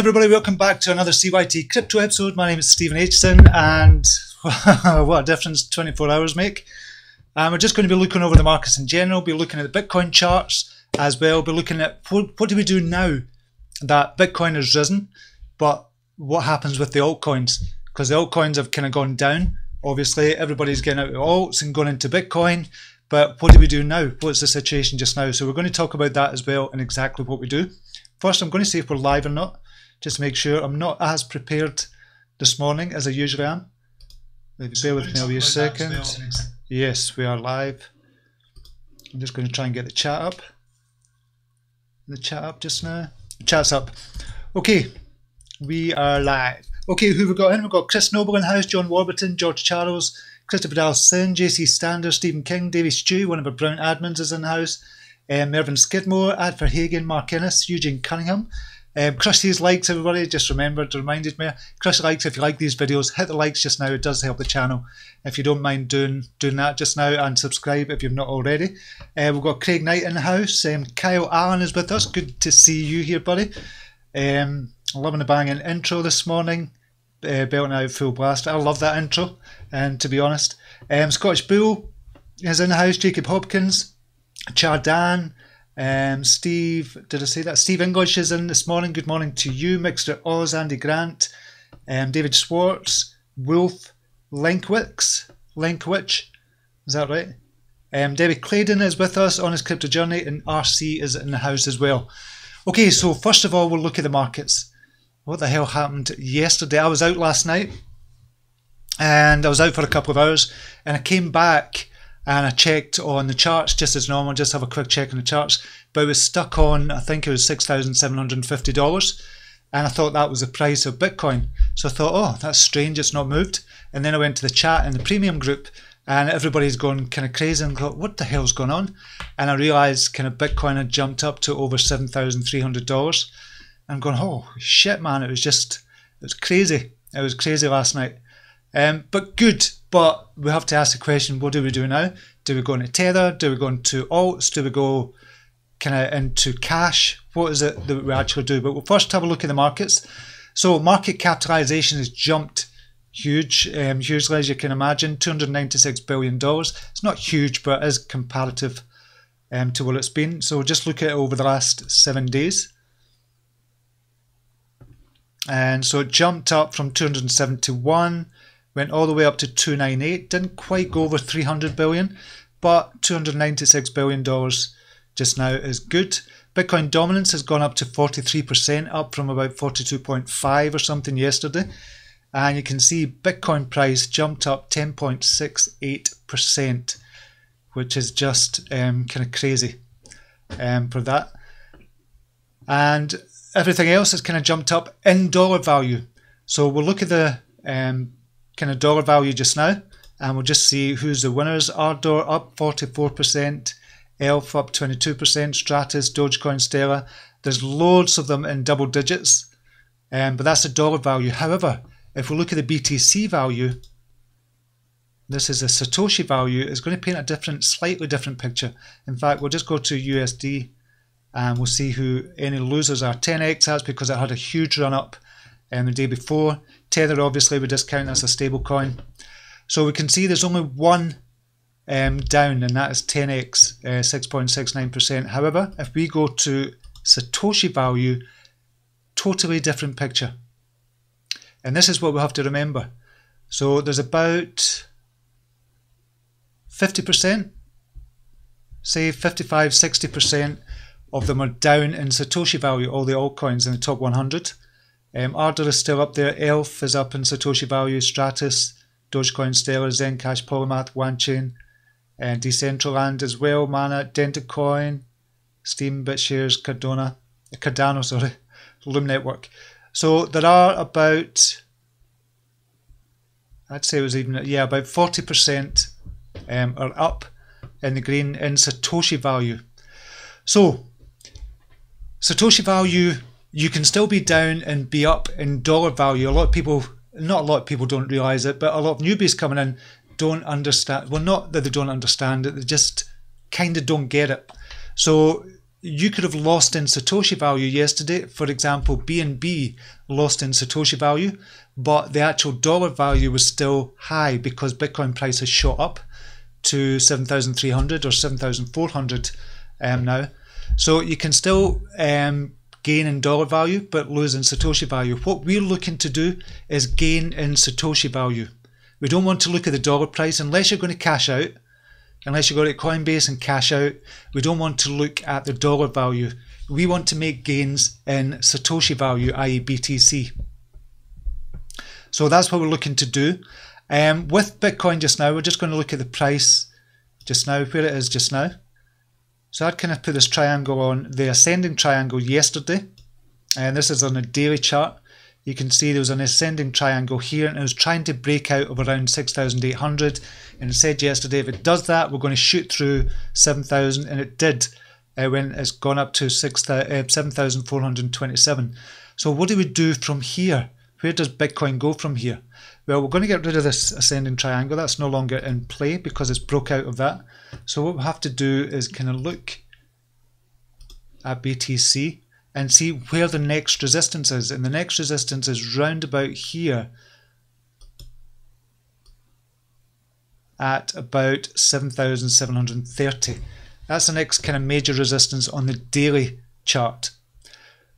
everybody, welcome back to another CYT-Crypto episode. My name is Stephen Aitchison, and what a difference 24 hours make. We're just going to be looking over the markets in general, be looking at the Bitcoin charts as well, be looking at what do we do now that Bitcoin has risen, but what happens with the altcoins, because the altcoins have kind of gone down. Obviously, everybody's getting out of alts and going into Bitcoin, but what do we do now? What's the situation just now? So we're going to talk about that as well and exactly what we do. First, I'm going to see if we're live or not, just to make sure. I'm not as prepared this morning as I usually am. Bear with me, I'll be a second. Yes, we are live. I'm just going to try and get the chat up. The chat up just now. The chat's up. Okay, we are live. Okay, who have we got in? We've got Chris Noble in house, John Warburton, George Charles, Christopher Dalston, JC Stander, Stephen King, Davey Stew, one of our Brown admins is in house. Mervyn Skidmore, Adfer Hagen, Mark Ennis, Eugene Cunningham. Crush these likes, everybody. Just reminded me. Crush likes if you like these videos. Hit the likes just now. It does help the channel. If you don't mind doing that just now, and subscribe if you've not already. We've got Craig Knight in the house. Kyle Allen is with us. Good to see you here, buddy. Loving the banging intro this morning. Belting out full blast. I love that intro, and to be honest. Scottish Bull is in the house. Jacob Hopkins. Chardan, Steve, did I say that? Steve English is in this morning. Good morning to you. Mixter Oz, Andy Grant, David Swartz, Wolf, Linkwich, is that right? Debbie Claydon is with us on his crypto journey, and RC is in the house as well. Okay, so first of all, we'll look at the markets. What the hell happened yesterday? I was out last night, and I was out for a couple of hours, and I came back and I checked on the charts just as normal, just have a quick check on the charts, but it was stuck on, I think it was $6,750, and I thought that was the price of Bitcoin. So I thought, oh, that's strange, it's not moved. And then I went to the chat in the premium group, and everybody's going kind of crazy and thought, what the hell's going on? And I realized kind of Bitcoin had jumped up to over $7,300. And I'm going, oh shit, man, it was crazy. It was crazy last night. But good. But we have to ask the question, what do we do now? Do we go into Tether? Do we go into alts? Do we go kind of into cash? What is it that we actually do? But we'll first have a look at the markets. So market capitalization has jumped hugely, as you can imagine, $296 billion. It's not huge, but it is comparative to what it's been. So just look at it over the last 7 days. And so it jumped up from 271, went all the way up to 298, didn't quite go over 300 billion, but $296 billion just now is good. Bitcoin dominance has gone up to 43%, up from about 42.5 or something yesterday. And you can see Bitcoin price jumped up 10.68%, which is just kind of crazy for that. And everything else has kind of jumped up in dollar value. So we'll look at the kind of dollar value just now, and we'll just see who's the winners. Ardor up 44%, Elf up 22%, Stratus, Dogecoin, Stellar. There's loads of them in double digits, but that's the dollar value. However, if we look at the BTC value, this is a Satoshi value, it's going to paint a slightly different picture. In fact, we'll just go to USD and we'll see who any losers are. 10x, that's because it had a huge run up the day before. Tether, obviously, we discount as a stable coin. So we can see there's only one down, and that is 10x, 6.69%. However, if we go to Satoshi value, totally different picture. And this is what we have to remember. So there's about 50%, say 55, 60% of them are down in Satoshi value, all the altcoins in the top 100. Ardor is still up there, Elf is up in Satoshi value, Stratus, Dogecoin, Stellar, Zencash, Polymath, OneChain, and Decentraland as well, Mana, Dentacoin, Steam, BitShares, Cardano, Loom Network. So there are about, I'd say it was even, yeah, about 40% are up in the green in Satoshi value. So Satoshi value, you can still be down and be up in dollar value. A lot of people, not a lot of people don't realise it, but a lot of newbies coming in don't understand. Well, not that they don't understand it, they just kind of don't get it. So you could have lost in Satoshi value yesterday. For example, BNB lost in Satoshi value, but the actual dollar value was still high because Bitcoin price has shot up to 7,300 or 7,400 now. So you can still gain in dollar value but lose in Satoshi value. What we're looking to do is gain in Satoshi value. We don't want to look at the dollar price unless you're going to cash out. Unless you go to Coinbase and cash out, we don't want to look at the dollar value. We want to make gains in Satoshi value, i.e. BTC. So that's what we're looking to do. With Bitcoin just now, we're just going to look at the price just now, where it is just now. So I'd kind of put this triangle on the ascending triangle yesterday. And this is on a daily chart. You can see there was an ascending triangle here, and it was trying to break out of around 6,800. And it said yesterday, if it does that, we're going to shoot through 7,000, and it did when it's gone up to 7,427. So what do we do from here? Where does Bitcoin go from here? Well, we're going to get rid of this ascending triangle. That's no longer in play because it's broke out of that. So what we have to do is kind of look at BTC and see where the next resistance is. And the next resistance is round about here at about 7,730. That's the next kind of major resistance on the daily chart.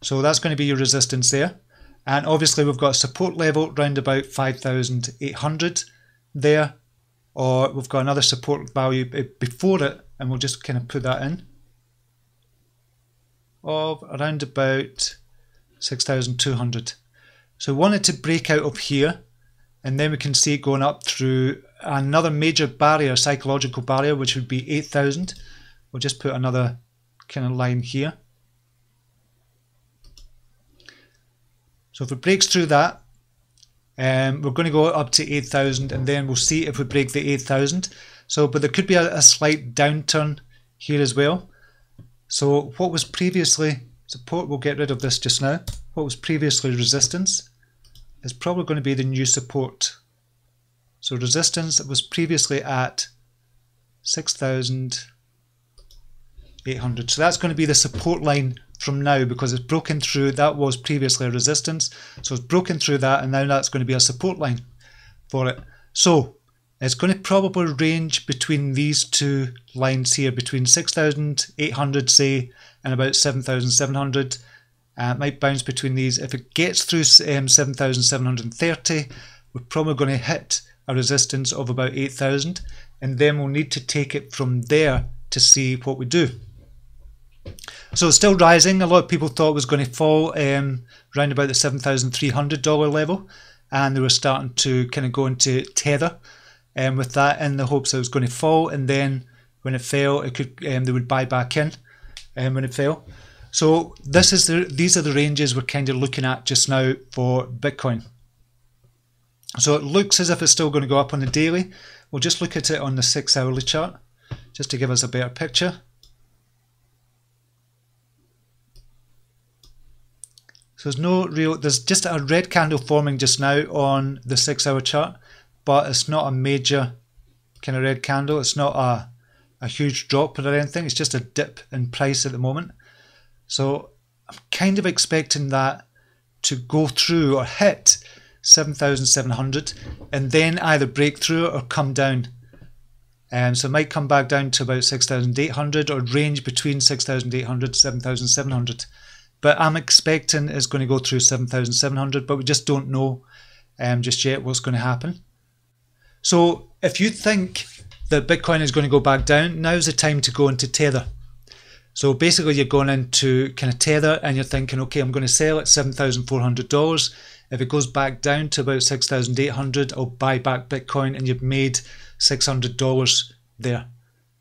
So that's going to be your resistance there. And obviously we've got a support level round about 5,800 there, or we've got another support value before it, and we'll just kind of put that in, of around about 6,200. So we want it to break out of here, and then we can see it going up through another major barrier, psychological barrier, which would be 8,000. We'll just put another kind of line here. So if it breaks through that, we're going to go up to 8,000, and then we'll see if we break the 8,000. So, but there could be a slight downturn here as well. So what was previously support, we'll get rid of this just now. What was previously resistance is probably going to be the new support. So resistance was previously at 6,800. So that's going to be the support line from now, because it's broken through. That was previously a resistance. So it's broken through that, and now that's going to be a support line for it. So it's going to probably range between these two lines here, between 6,800 say and about 7,700. It might bounce between these. If it gets through 7,730, we're probably going to hit a resistance of about 8,000, and then we'll need to take it from there to see what we do. So it's still rising. A lot of people thought it was going to fall around about the $7,300 level, and they were starting to kind of go into tether with that, in the hopes that it was going to fall, and then when it fell, it could they would buy back in when it fell. So these are the ranges we're kind of looking at just now for Bitcoin. So it looks as if it's still going to go up on the daily. We'll just look at it on the 6-hourly chart just to give us a better picture. So there's just a red candle forming just now on the 6-hour chart, but it's not a major kind of red candle. It's not a huge drop or anything. It's just a dip in price at the moment. So I'm kind of expecting that to go through or hit 7,700 and then either break through or come down. So it might come back down to about 6,800 or range between 6,800 and 7,700. But I'm expecting it's going to go through 7,700, but we just don't know just yet what's going to happen. So if you think that Bitcoin is going to go back down, now's the time to go into tether. So basically you're going into kind of tether and you're thinking, okay, I'm going to sell at $7,400. If it goes back down to about 6,800, I'll buy back Bitcoin, and you've made $600 there.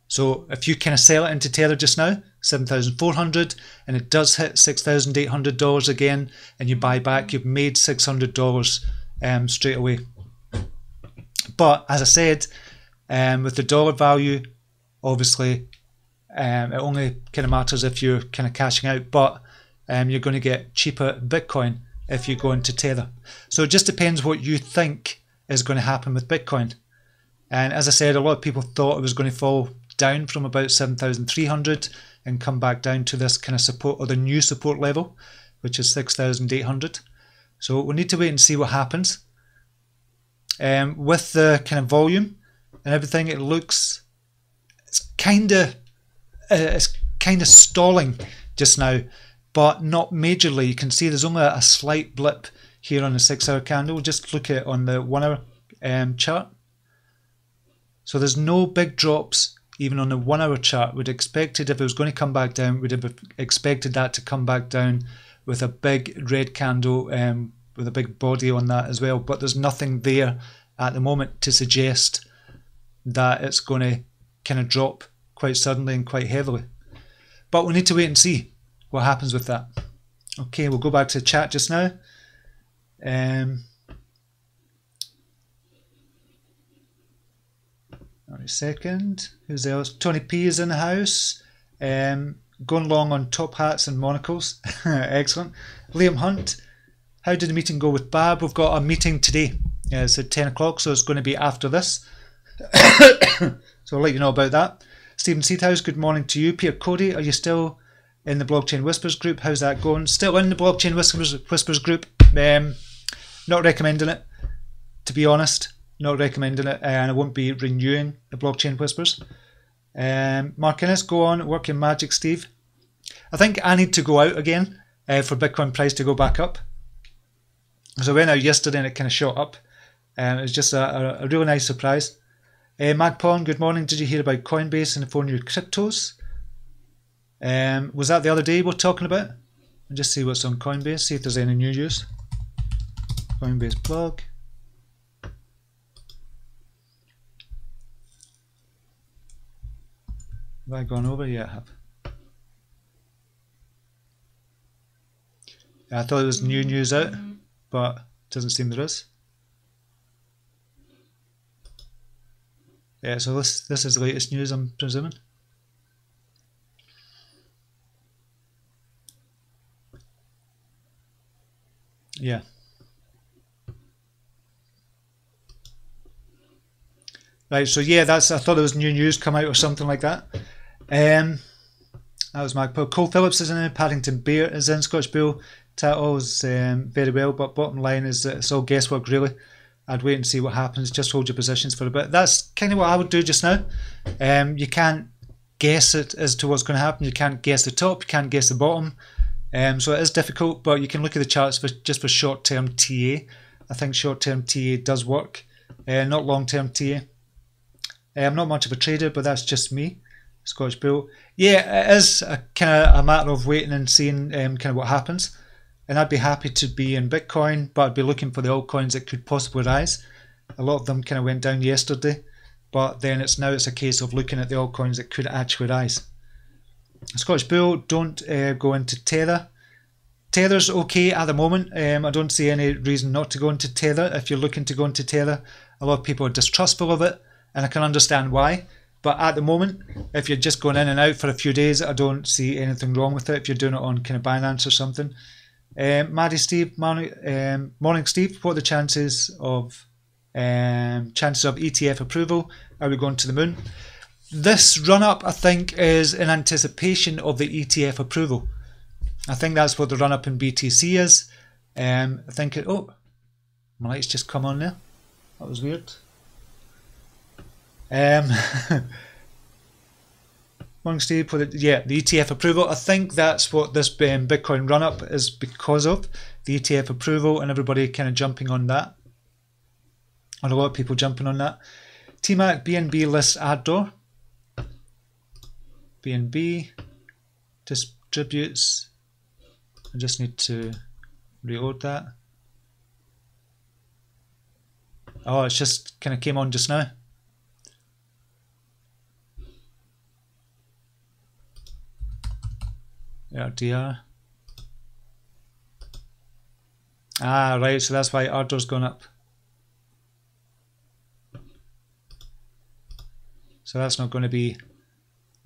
So if you kind of sell it into tether just now, 7,400, and it does hit $6,800 again, and you buy back, you've made $600 straight away. But as I said, with the dollar value, obviously it only kind of matters if you're kind of cashing out, but you're going to get cheaper Bitcoin if you go into tether. So it just depends what you think is going to happen with Bitcoin. And as I said, a lot of people thought it was going to fall down from about 7,300 and come back down to this kind of support, or the new support level, which is 6,800. So we'll need to wait and see what happens. With the kind of volume and everything, it looks it's kind of stalling just now, but not majorly. You can see there's only a slight blip here on the 6-hour candle. Just look at it on the 1-hour chart. So there's no big drops even on the 1-hour chart. We'd expected, if it was going to come back down, we'd have expected that to come back down with a big red candle with a big body on that as well. But there's nothing there at the moment to suggest that it's going to kind of drop quite suddenly and quite heavily. But we need to wait and see what happens with that. Okay, we'll go back to the chat just now. Wait a second. Who's else? Tony P is in the house. Going long on top hats and monocles. Excellent. Liam Hunt. How did the meeting go with BABB? We've got a meeting today. It's at 10 o'clock, so it's going to be after this. So I'll let you know about that. Stephen Seedhouse, good morning to you. Peter Cody, are you still in the Blockchain Whispers group? How's that going? Still in the Blockchain Whispers group. Not recommending it, to be honest. Not recommending it, and I won't be renewing the Blockchain Whispers. Mark Innes, go on, work your magic, Steve. I think I need to go out again for Bitcoin price to go back up. So I went out yesterday and it kind of shot up. It was just a really nice surprise. Magpon, good morning. Did you hear about Coinbase and the 4 new cryptos? Was that the other day we're talking about? I'll just see what's on Coinbase, see if there's any new news. Coinbase blog. Have I gone over? Yeah, I have. Yeah, I thought there was new news out, but it doesn't seem there is. Yeah, so this is the latest news, I'm presuming. Yeah. Right, so yeah, I thought there was new news come out or something like that. That was Magpie. Cole Phillips is in, Paddington Bear is in, Scotch Bill Tattles very well, but bottom line is that it's all guesswork really. I'd wait and see what happens, just hold your positions for a bit. That's kind of what I would do just now. You can't guess it as to what's going to happen. You can't guess the top, you can't guess the bottom. So it is difficult, but you can look at the charts just for short-term TA. I think short-term TA does work, not long-term TA. I'm not much of a trader, but that's just me. Scotch Bill. Yeah, it is kind of a matter of waiting and seeing kind of what happens. And I'd be happy to be in Bitcoin, but I'd be looking for the altcoins that could possibly rise. A lot of them kind of went down yesterday, but then it's a case of looking at the altcoins that could actually rise. Scotch Bill, don't go into Tether. Tether's okay at the moment. I don't see any reason not to go into Tether. If you're looking to go into Tether, a lot of people are distrustful of it, and I can understand why. But at the moment, if you're just going in and out for a few days, I don't see anything wrong with it if you're doing it on kind of Binance or something. Maddie Steve, morning Steve, what are the chances of ETF approval? Are we going to the moon? This run-up, I think, is in anticipation of the ETF approval. I think that's what the run-up in BTC is. I think it... Oh, my lights just come on there. That was weird. Morning Steve, yeah, the ETF approval. I think that's what this Bitcoin run-up is because of. The ETF approval and everybody kind of jumping on that. And a lot of people jumping on that. TMAC BNB lists Addor. BNB distributes. I just need to reload that. Oh, it's just kind of came on just now. RDR. Ah, right, so that's why Ardor's gone up. So that's not going to be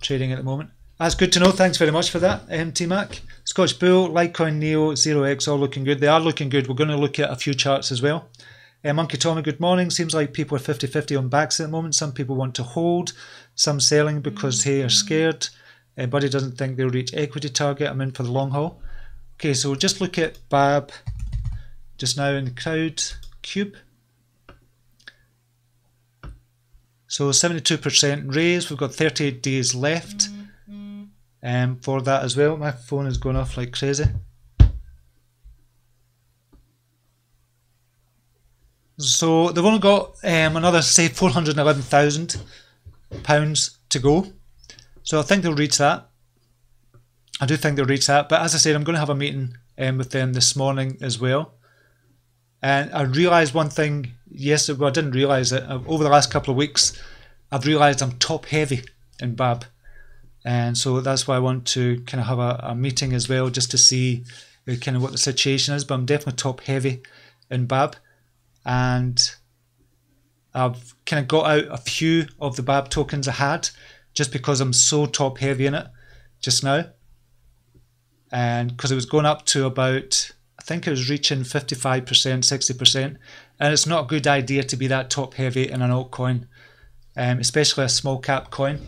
trading at the moment. That's good to know. Thanks very much for that, T-Mac. Scotch Bull, Litecoin, Neo, 0x, all looking good. They are looking good. We're going to look at a few charts as well. Monkey Tommy, good morning. Seems like people are 50-50 on backs at the moment. Some people want to hold, some selling because they are scared. Buddy doesn't think they'll reach equity target. I'm in for the long haul. Okay, so we'll just look at BABB just now in the crowd cube. So 72% raise. We've got 38 days left for that as well. My phone is going off like crazy. So they've only got another, say, £411,000 to go. So I think they'll reach that. I do think they'll reach that. But as I said, I'm going to have a meeting with them this morning as well. And I realised one thing yesterday. Well, I didn't realise it. Over the last couple of weeks, I've realised I'm top heavy in BABB. And so that's why I want to kind of have a meeting as well, just to see kind of what the situation is. But I'm definitely top heavy in BABB. And I've kind of got out a few of the BABB tokens I had just because I'm so top heavy in it just now. And because it was going up to about, I think it was reaching 55%, 60%. And it's not a good idea to be that top heavy in an altcoin, especially a small cap coin.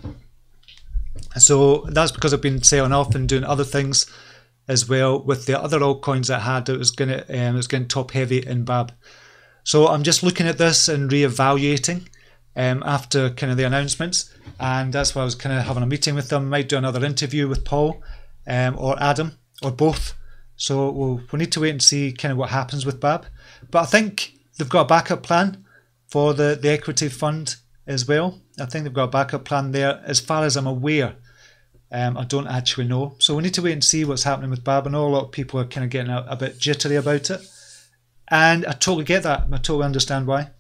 So that's because I've been selling off and doing other things as well with the other altcoins I had. It was getting top heavy in BABB. So I'm just looking at this and reevaluating after kind of the announcements, and that's why I was kind of having a meeting with them. Might do another interview with Paul or Adam or both. So we'll need to wait and see kind of what happens with BABB. But I think they've got a backup plan for the equity fund as well. I think they've got a backup plan there. As far as I'm aware, I don't actually know. So we need to wait and see what's happening with BABB. I know a lot of people are kind of getting a bit jittery about it. And I totally get that. I totally understand why.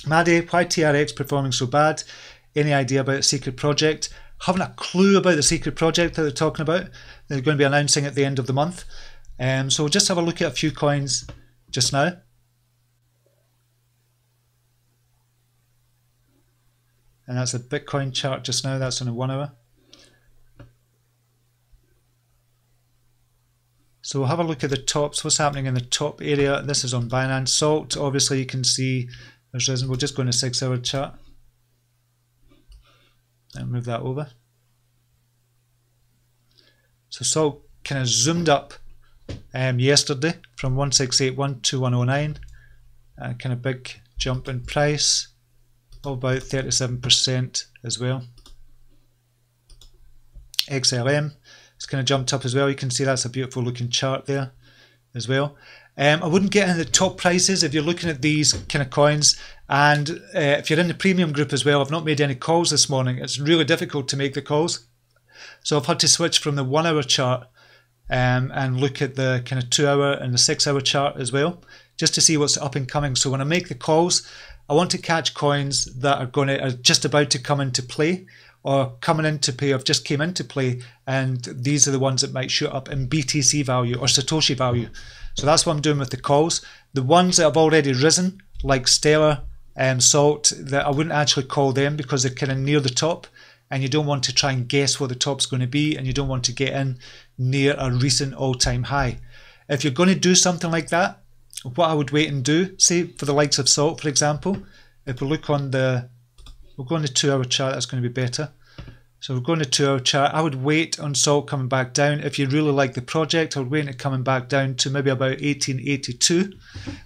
Maddie, why TRX performing so bad? Any idea about a secret project? Haven't a clue about the secret project that they're talking about. They're going to be announcing at the end of the month. So we'll just have a look at a few coins just now. And that's a Bitcoin chart just now. That's on a 1 hour. So we'll have a look at the tops. What's happening in the top area? This is on Binance. Salt, obviously you can see there's risen. We'll just go in a 6 hour chart and move that over. So Salt kind of zoomed up yesterday from 1681 to 109. Kind of big jump in price, about 37% as well. XLM, it's kind of jumped up as well. You can see that's a beautiful looking chart there as well. I wouldn't get in the top prices if you're looking at these kind of coins, and if you're in the premium group as well. I've not made any calls this morning. It's really difficult to make the calls, so I've had to switch from the 1 hour chart and look at the kind of 2 hour and the 6 hour chart as well, just to see what's up and coming. So when I make the calls, I want to catch coins that are just about to come into play, or coming into play, or just came into play, and these are the ones that might shoot up in BTC value or Satoshi value. So that's what I'm doing with the calls. The ones that have already risen, like Stellar and Salt, that I wouldn't actually call them because they're kind of near the top, and you don't want to try and guess what the top's going to be, and you don't want to get in near a recent all-time high. If you're going to do something like that, what I would wait and do, say for the likes of Salt, for example, if we look on we'll go on the 2 hour chart, that's going to be better. So we'll go on the 2 hour chart. I would wait on Salt coming back down. If you really like the project, I would wait on it coming back down to maybe about 1882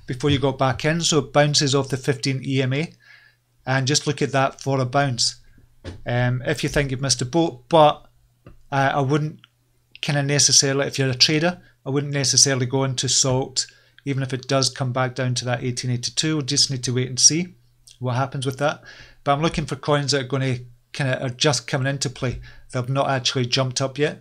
before you got back in. So it bounces off the 15 EMA, and just look at that for a bounce. If you think you've missed a boat, but I wouldn't kind of necessarily, if you're a trader, I wouldn't necessarily go into Salt, even if it does come back down to that 1882. We'll just need to wait and see what happens with that. But I'm looking for coins that are going to kind of are just coming into play. They've not actually jumped up yet.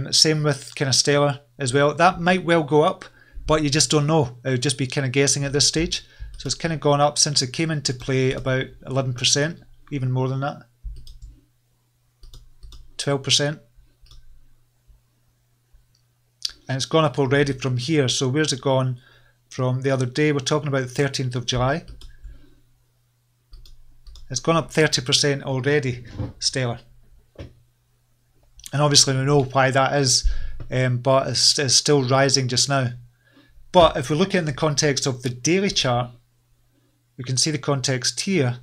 Same with kind of Stellar as well. That might well go up, but you just don't know. It would just be kind of guessing at this stage. So it's kind of gone up since it came into play about 11%, even more than that. 12%. And it's gone up already from here. So where's it gone from the other day? We're talking about the 13th of July. It's gone up 30% already, Stellar. And obviously we know why that is, but it's still rising just now. But if we look at it in the context of the daily chart, we can see the context here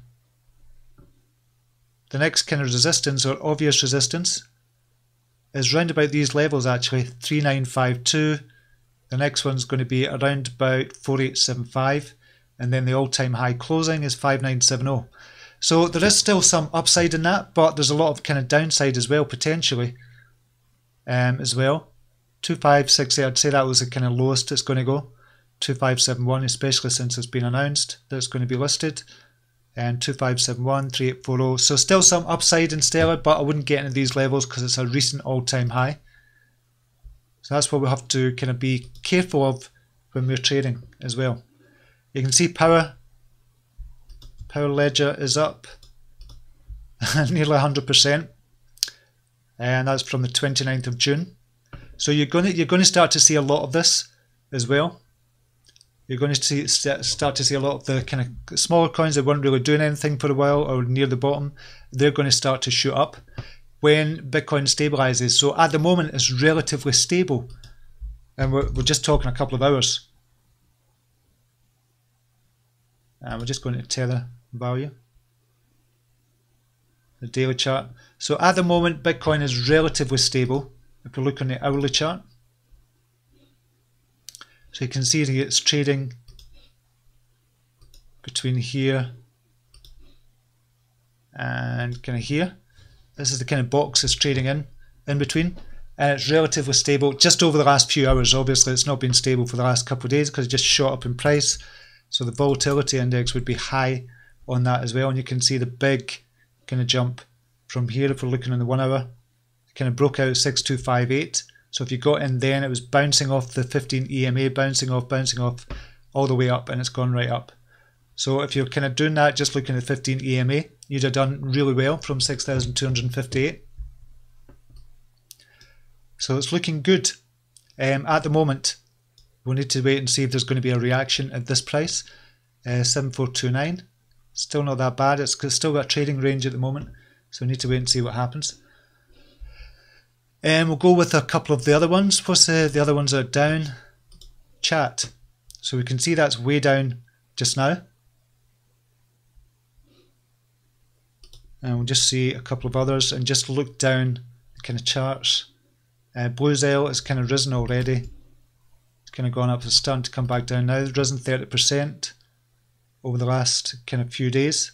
the next kind of resistance or obvious resistance is round about these levels actually, 3952. The next one's going to be around about 4875, and then the all-time high closing is 5970. So there is still some upside in that, but there's a lot of kind of downside as well, potentially, as well. 2560, I'd say that was the kind of lowest it's going to go. 2571, especially since it's been announced that it's going to be listed. And 2571, 3840. So still some upside in Stellar, but I wouldn't get into these levels because it's a recent all-time high. So that's what we have to kind of be careful of when we're trading as well. You can see Power Ledger is up nearly 100%, and that's from the 29th of June. So you're going to start to see a lot of this as well. You're going to start to see a lot of the kind of smaller coins that weren't really doing anything for a while or near the bottom. They're going to start to shoot up when Bitcoin stabilizes. So at the moment it's relatively stable, and we're just talking a couple of hours. And we're just going to Tether value, the daily chart. So at the moment Bitcoin is relatively stable if we look on the hourly chart. So you can see that it's trading between here and kind of here. This is the kind of box it's trading in between, and it's relatively stable just over the last few hours. Obviously it's not been stable for the last couple of days because it just shot up in price, so the volatility index would be high on that as well. And you can see the big kind of jump from here. If we're looking on the 1 hour, it kind of broke out 6258. So if you got in then, it was bouncing off the 15 EMA, bouncing off all the way up, and it's gone right up. So if you're kind of doing that, just looking at 15 EMA, you'd have done really well from 6,258. So it's looking good. At the moment, we'll need to wait and see if there's going to be a reaction at this price. 7429, still not that bad. It's still got a trading range at the moment, so we need to wait and see what happens. We'll go with a couple of the other ones. What's the other ones that are down? Chat. So we can see that's way down just now. And we'll just see a couple of others and just look down the kind of charts. Blue Zelle has kind of risen already. It's kind of gone up. It's starting to come back down now. It's risen 30% over the last kind of few days,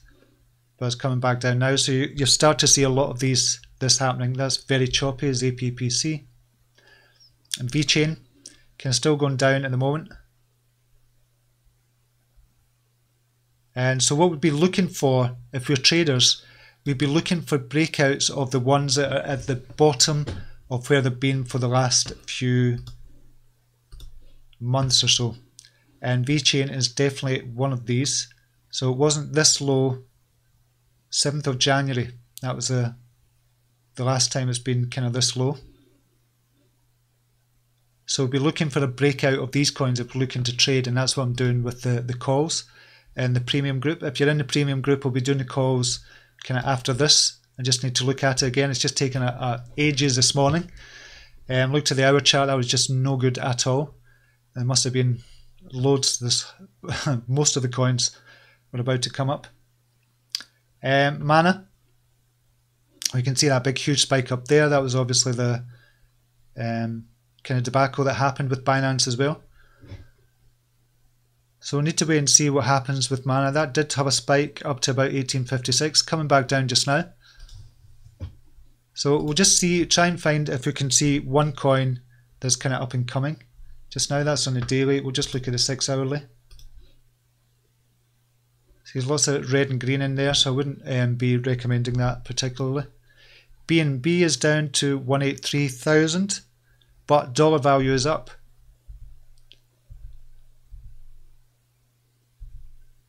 but it's coming back down now. So you start to see a lot of this happening. That's very choppy as APPC. And VeChain kind of still going down at the moment. And so what we'd be looking for if we're traders, we'd be looking for breakouts of the ones that are at the bottom of where they've been for the last few months or so. And VeChain is definitely one of these. So it wasn't this low 7th of January. That was the last time it's been kind of this low. So we'll be looking for a breakout of these coins if we're looking to trade, and that's what I'm doing with the calls in the premium group. If you're in the premium group, we'll be doing the calls kind of after this. I just need to look at it again. It's just taken ages this morning. Looked at the hour chart, that was just no good at all. There must have been loads. Most of the coins were about to come up. Mana. We can see that big huge spike up there. That was obviously the kind of debacle that happened with Binance as well. So we need to wait and see what happens with Mana. That did have a spike up to about 1856, coming back down just now. So we'll just try and find if we can see one coin that's kind of up and coming. Just now that's on the daily. We'll just look at the 6 hourly. So there's lots of red and green in there, so I wouldn't be recommending that particularly. BNB is down to 183,000, but dollar value is up.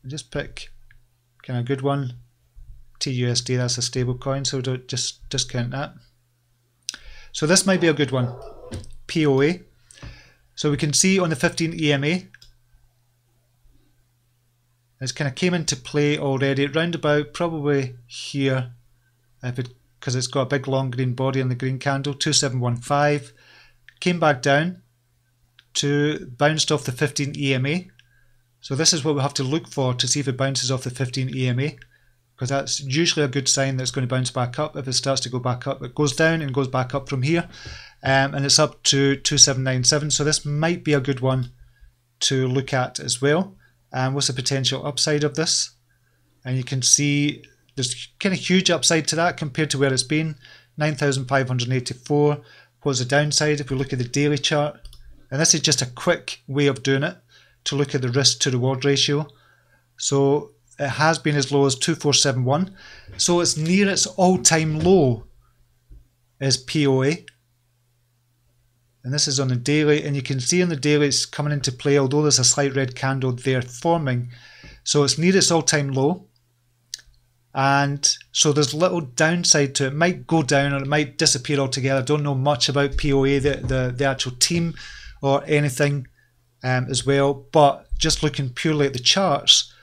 I'll just pick kind of a good one. TUSD, that's a stable coin, so don't just discount that. So this might be a good one. POA. So we can see on the 15 EMA, it's kind of came into play already round about probably here, because it's got a big long green body on the green candle. 2715 came back down to bounced off the 15 EMA. So this is what we have to look for to see if it bounces off the 15 EMA, because that's usually a good sign that it's going to bounce back up. If it starts to go back up, it goes down and goes back up from here, and it's up to 2797. So this might be a good one to look at as well. And what's the potential upside of this? And you can see there's kind of huge upside to that compared to where it's been, 9,584. What's the downside? If we look at the daily chart, and this is just a quick way of doing it, to look at the risk to reward ratio. So it has been as low as 2471. So it's near its all-time low is POA. And this is on the daily, and you can see on the daily it's coming into play, although there's a slight red candle there forming. So it's near its all-time low. And so there's little downside to it. It might go down or it might disappear altogether. I don't know much about POA, the actual team or anything as well. But just looking purely at the charts,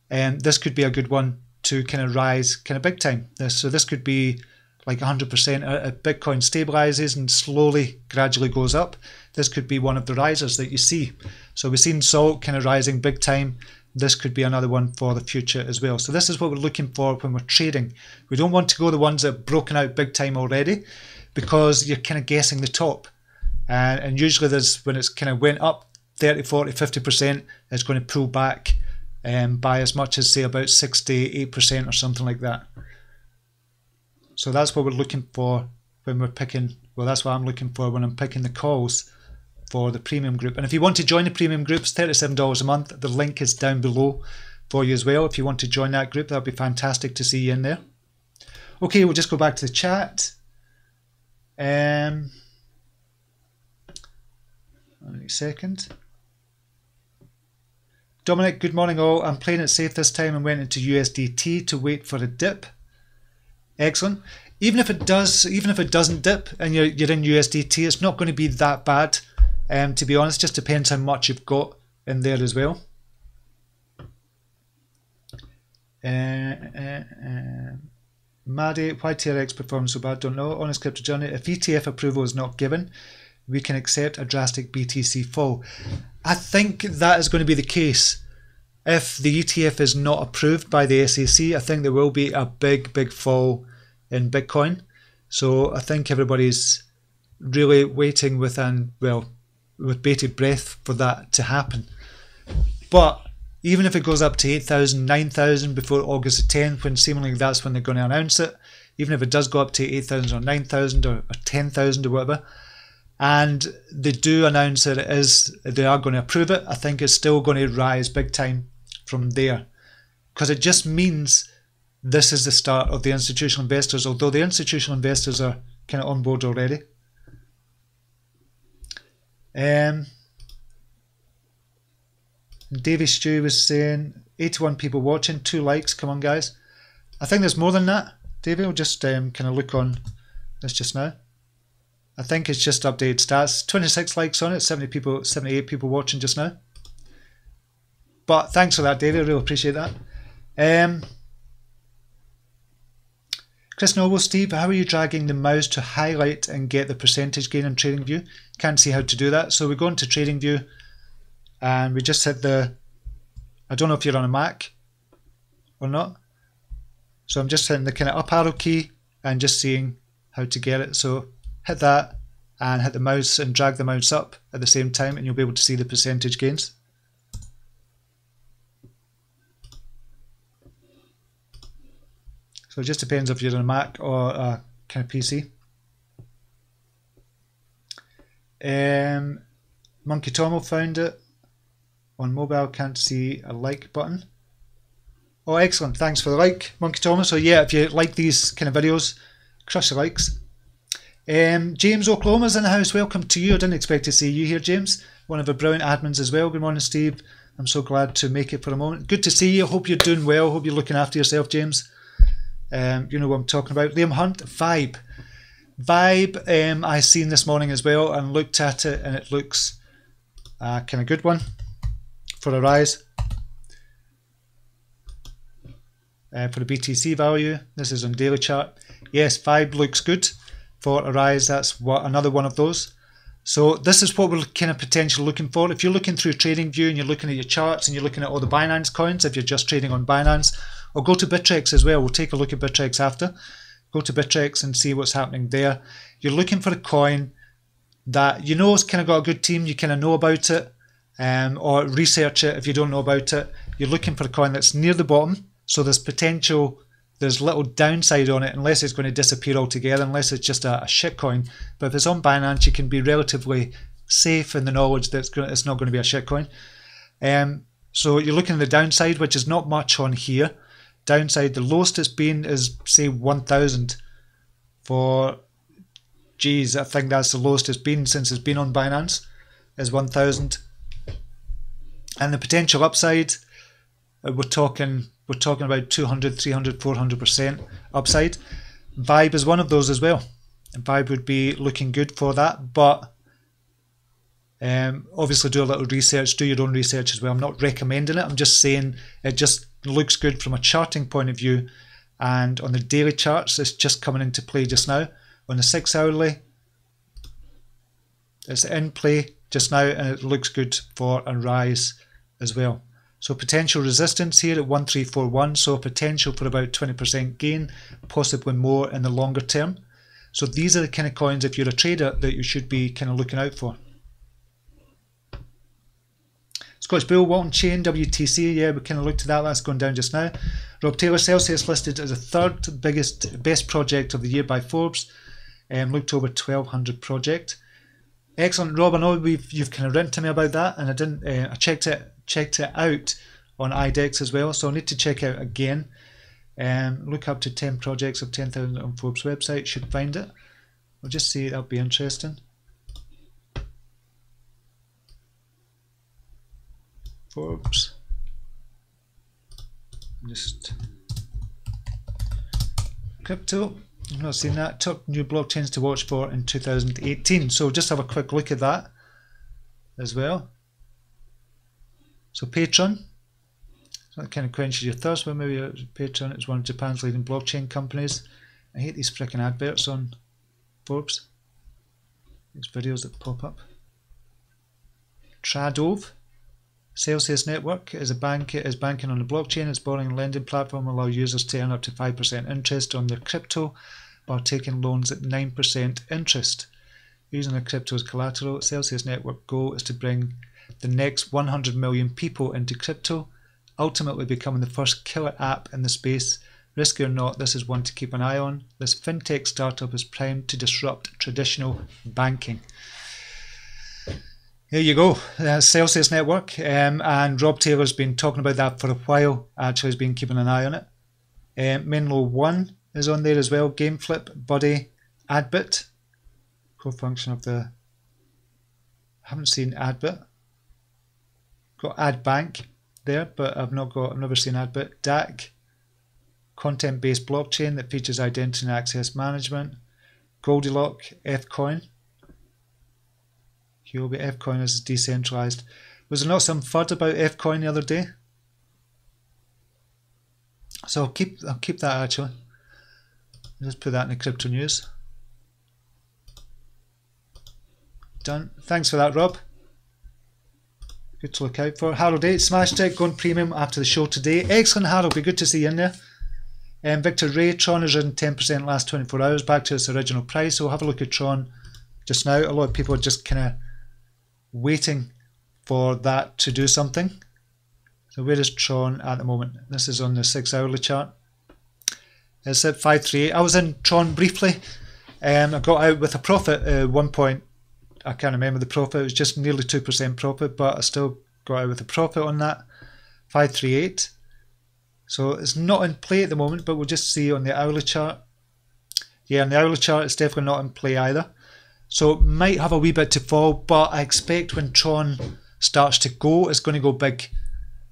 this could be a good one to kind of rise kind of big time. So this could be like 100%. If Bitcoin stabilizes and slowly, gradually goes up, this could be one of the risers that you see. So we've seen SALT kind of rising big time. This could be another one for the future as well. So this is what we're looking for when we're trading. We don't want to go the ones that have broken out big time already, because you're kind of guessing the top. And usually there's, when it's kind of went up 30, 40, 50%, it's going to pull back by as much as, say, about 68% or something like that. So that's what we're looking for when we're picking, well, that's what I'm looking for when I'm picking the calls for the premium group. And if you want to join the premium group, it's $37 a month. The link is down below for you as well. If you want to join that group, that would be fantastic to see you in there. Okay, we'll just go back to the chat. Wait a second. Dominic, good morning all. I'm playing it safe this time and went into USDT to wait for a dip. Excellent. Even if it doesn't dip and you're in USDT, it's not going to be that bad. To be honest, just depends how much you've got in there as well. Maddie, why TRX performs so bad? Don't know. Honest Crypto Journey. If ETF approval is not given, we can accept a drastic BTC fall. I think that is going to be the case. If the ETF is not approved by the SEC, I think there will be a big fall in Bitcoin. So I think everybody's really waiting with bated breath for that to happen. But even if it goes up to 8,000, 9,000 before August the 10th, when seemingly that's when they're going to announce it, even if it does go up to 8,000 or 9,000 or 10,000 or whatever, and they do announce that they are going to approve it, I think it's still going to rise big time from there, because it just means this is the start of the institutional investors, although the institutional investors are kind of on board already. Davey Stew was saying 81 people watching, 2 likes. Come on, guys. I think there's more than that. Davey will just kind of look on this just now. I think it's just updated stats. 26 likes on it, 78 people watching just now. But thanks for that, Davey. I really appreciate that. Chris Noble, Steve, how are you dragging the mouse to highlight and get the percentage gain on TradingView? Can't see how to do that. So we go into TradingView and we just hit the, I don't know if you're on a Mac or not. So I'm just hitting the kind of up arrow key and just seeing how to get it. So hit that and hit the mouse and drag the mouse up at the same time, and you'll be able to see the percentage gains. So it just depends if you're on a Mac or a kind of PC. Monkey Tomo found it. On mobile, can't see a like button. Oh, excellent. Thanks for the like, Monkey Tomo. So yeah, if you like these kind of videos, crush the likes. James Oklahoma's in the house. Welcome to you. I didn't expect to see you here, James. One of the brilliant admins as well. Good morning, Steve. I'm so glad to make it for a moment. Good to see you. Hope you're doing well. Hope you're looking after yourself, James. You know what I'm talking about. Liam Hunt, Vibe. Vibe, I seen this morning as well and looked at it, and it looks kind of good one for a rise. For the BTC value, this is on daily chart. Yes, Vibe looks good for a rise. That's another one of those. So this is what we're kind of potentially looking for. If you're looking through TradingView and you're looking at your charts and you're looking at all the Binance coins, if you're just trading on Binance, or go to Bittrex as well. We'll take a look at Bittrex after. Go to Bittrex and see what's happening there. You're looking for a coin that you know has kind of got a good team, you kind of know about it, or research it if you don't know about it. You're looking for a coin that's near the bottom, so there's potential. There's little downside on it unless it's going to disappear altogether, unless it's just a shit coin. But if it's on Binance, you can be relatively safe in the knowledge that it's not going to be a shit coin. So you're looking at the downside, which is not much on here. Downside, the lowest it's been is, say, 1,000 for, geez, I think that's the lowest it's been since it's been on Binance, is 1,000. And the potential upside, we're talking about 200, 300, 400% upside. BABB is one of those as well. BABB would be looking good for that, but obviously do a little research, do your own research as well. I'm not recommending it, I'm just saying it just looks good from a charting point of view, and on the daily charts it's just coming into play just now. On the 6 hourly, it's in play just now and it looks good for a rise as well. So potential resistance here at 1341, so potential for about 20% gain, possibly more in the longer term. So these are the kind of coins, if you're a trader, that you should be kind of looking out for. Scottish Bull, Walton Chain, WTC, yeah, we kind of looked at that, that's going down just now. Rob Taylor, Celsius listed as the third best project of the year by Forbes, looked over 1,200 project. Excellent, Rob. I know you've kind of written to me about that, and I didn't. I checked it out on IDEX as well, so I need to check out again. Look up to 10 projects of 10,000 on Forbes website. Should find it. We'll just see. That'll be interesting. Forbes. Just crypto. I've not seen that. Top new blockchains to watch for in 2018. So just have a quick look at that as well. So Patreon. So that kind of quenches your thirst, but maybe Patreon is one of Japan's leading blockchain companies. I hate these freaking adverts on Forbes. These videos that pop up. Tradove. Celsius Network is banking on the blockchain. Its borrowing and lending platform will allow users to earn up to 5% interest on their crypto while taking loans at 9% interest. Using their crypto as collateral, Celsius Network goal is to bring the next 100 million people into crypto, ultimately becoming the first killer app in the space. Risky or not, this is one to keep an eye on. This fintech startup is primed to disrupt traditional banking. There you go, Celsius Network, and Rob Taylor's been talking about that for a while. Actually, has been keeping an eye on it. Menlo One is on there as well. GameFlip, Buddy, Adbit, co-function of the. I haven't seen Adbit. Got AdBank there, but I've never seen Adbit. DAC, content-based blockchain that features identity and access management. Goldilocks, Fcoin. Fcoin is decentralized. Was there not some FUD about Fcoin the other day? So I'll keep that actually. I'll just put that in the crypto news. Done. Thanks for that, Rob. Good to look out for. Harold 8 smashed it, going premium after the show today. Excellent, Harold. Be good to see you in there. Victor Ray, Tron has risen 10% last 24 hours back to its original price. So we'll have a look at Tron just now. A lot of people are just kind of waiting for that to do something. So where is Tron at the moment? This is on the 6 hourly chart. It's at 538. I was in Tron briefly. I got out with a profit at one point. I can't remember the profit. It was just nearly 2% profit, but I still got out with a profit on that. 538. So it's not in play at the moment, but we'll just see on the hourly chart. Yeah, on the hourly chart, it's definitely not in play either. So it might have a wee bit to fall, but I expect when Tron starts to go, it's going to go big.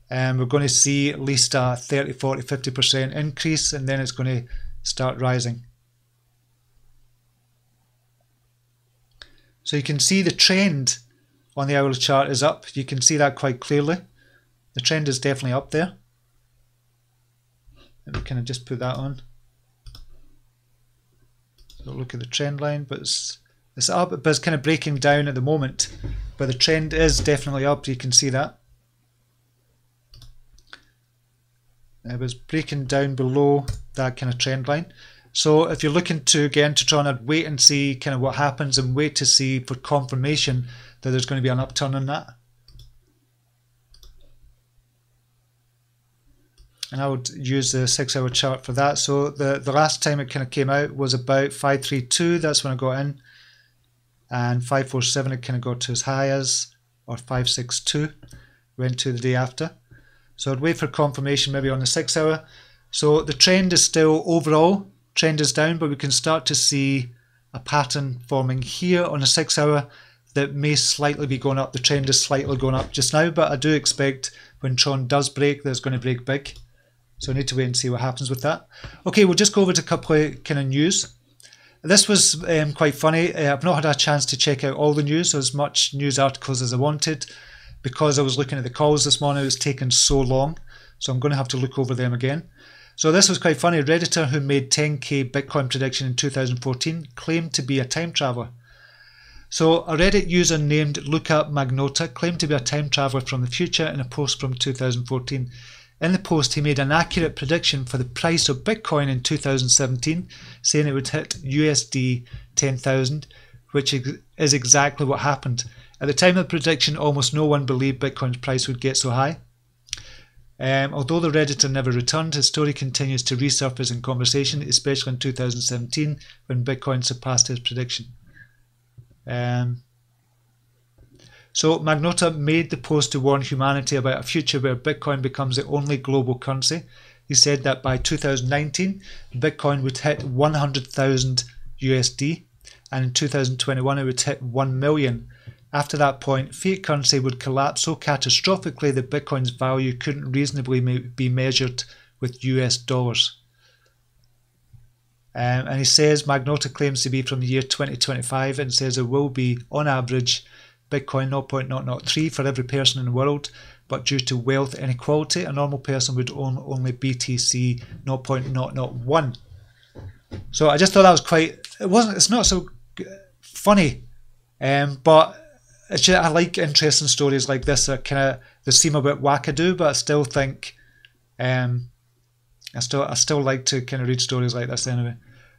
We're going to see at least a 30, 40, 50% increase, and then it's going to start rising. So you can see the trend on the hourly chart is up. You can see that quite clearly. The trend is definitely up there. Let me kind of just put that on. So look at the trend line, but it's It's up, but it's kind of breaking down at the moment. But the trend is definitely up. You can see that. It was breaking down below that kind of trend line. So if you're looking to again to try and wait and see kind of what happens and wait to see for confirmation that there's going to be an upturn on that. And I would use the 6-hour chart for that. So the last time it kind of came out was about 532. That's when I got in. And 547 it kind of got to as high as, or 562 went to the day after. So I'd wait for confirmation maybe on the 6-hour. So the trend is still overall, trend is down, but we can start to see a pattern forming here on the 6-hour that may slightly be going up. The trend is slightly going up just now, but I do expect when Tron does break, that it's going to break big. So I need to wait and see what happens with that. Okay, we'll just go over to a couple of kind of news. This was quite funny. I've not had a chance to check out all the news, as much news articles as I wanted, because I was looking at the calls this morning. It was taking so long, so I'm going to have to look over them again. So this was quite funny. A Redditor who made 10k Bitcoin prediction in 2014 claimed to be a time traveler. So a Reddit user named Luca Magnota claimed to be a time traveler from the future in a post from 2014. In the post, he made an accurate prediction for the price of Bitcoin in 2017, saying it would hit USD 10,000, which is exactly what happened. At the time of the prediction, almost no one believed Bitcoin's price would get so high. Although the Redditor never returned, his story continues to resurface in conversation, especially in 2017 when Bitcoin surpassed his prediction. So Magnota made the post to warn humanity about a future where Bitcoin becomes the only global currency. He said that by 2019, Bitcoin would hit 100,000 USD, and in 2021 it would hit 1 million. After that point, fiat currency would collapse so catastrophically that Bitcoin's value couldn't reasonably be measured with US dollars. And he says Magnota claims to be from the year 2025 and says there will be, on average, Bitcoin 0.003 for every person in the world, but due to wealth inequality, a normal person would own only BTC 0.001. So I just thought that was quite, it's not so funny, but it's just, I like interesting stories like this that kind of, they seem a bit wackadoo, but I still think, I still like to kind of read stories like this anyway.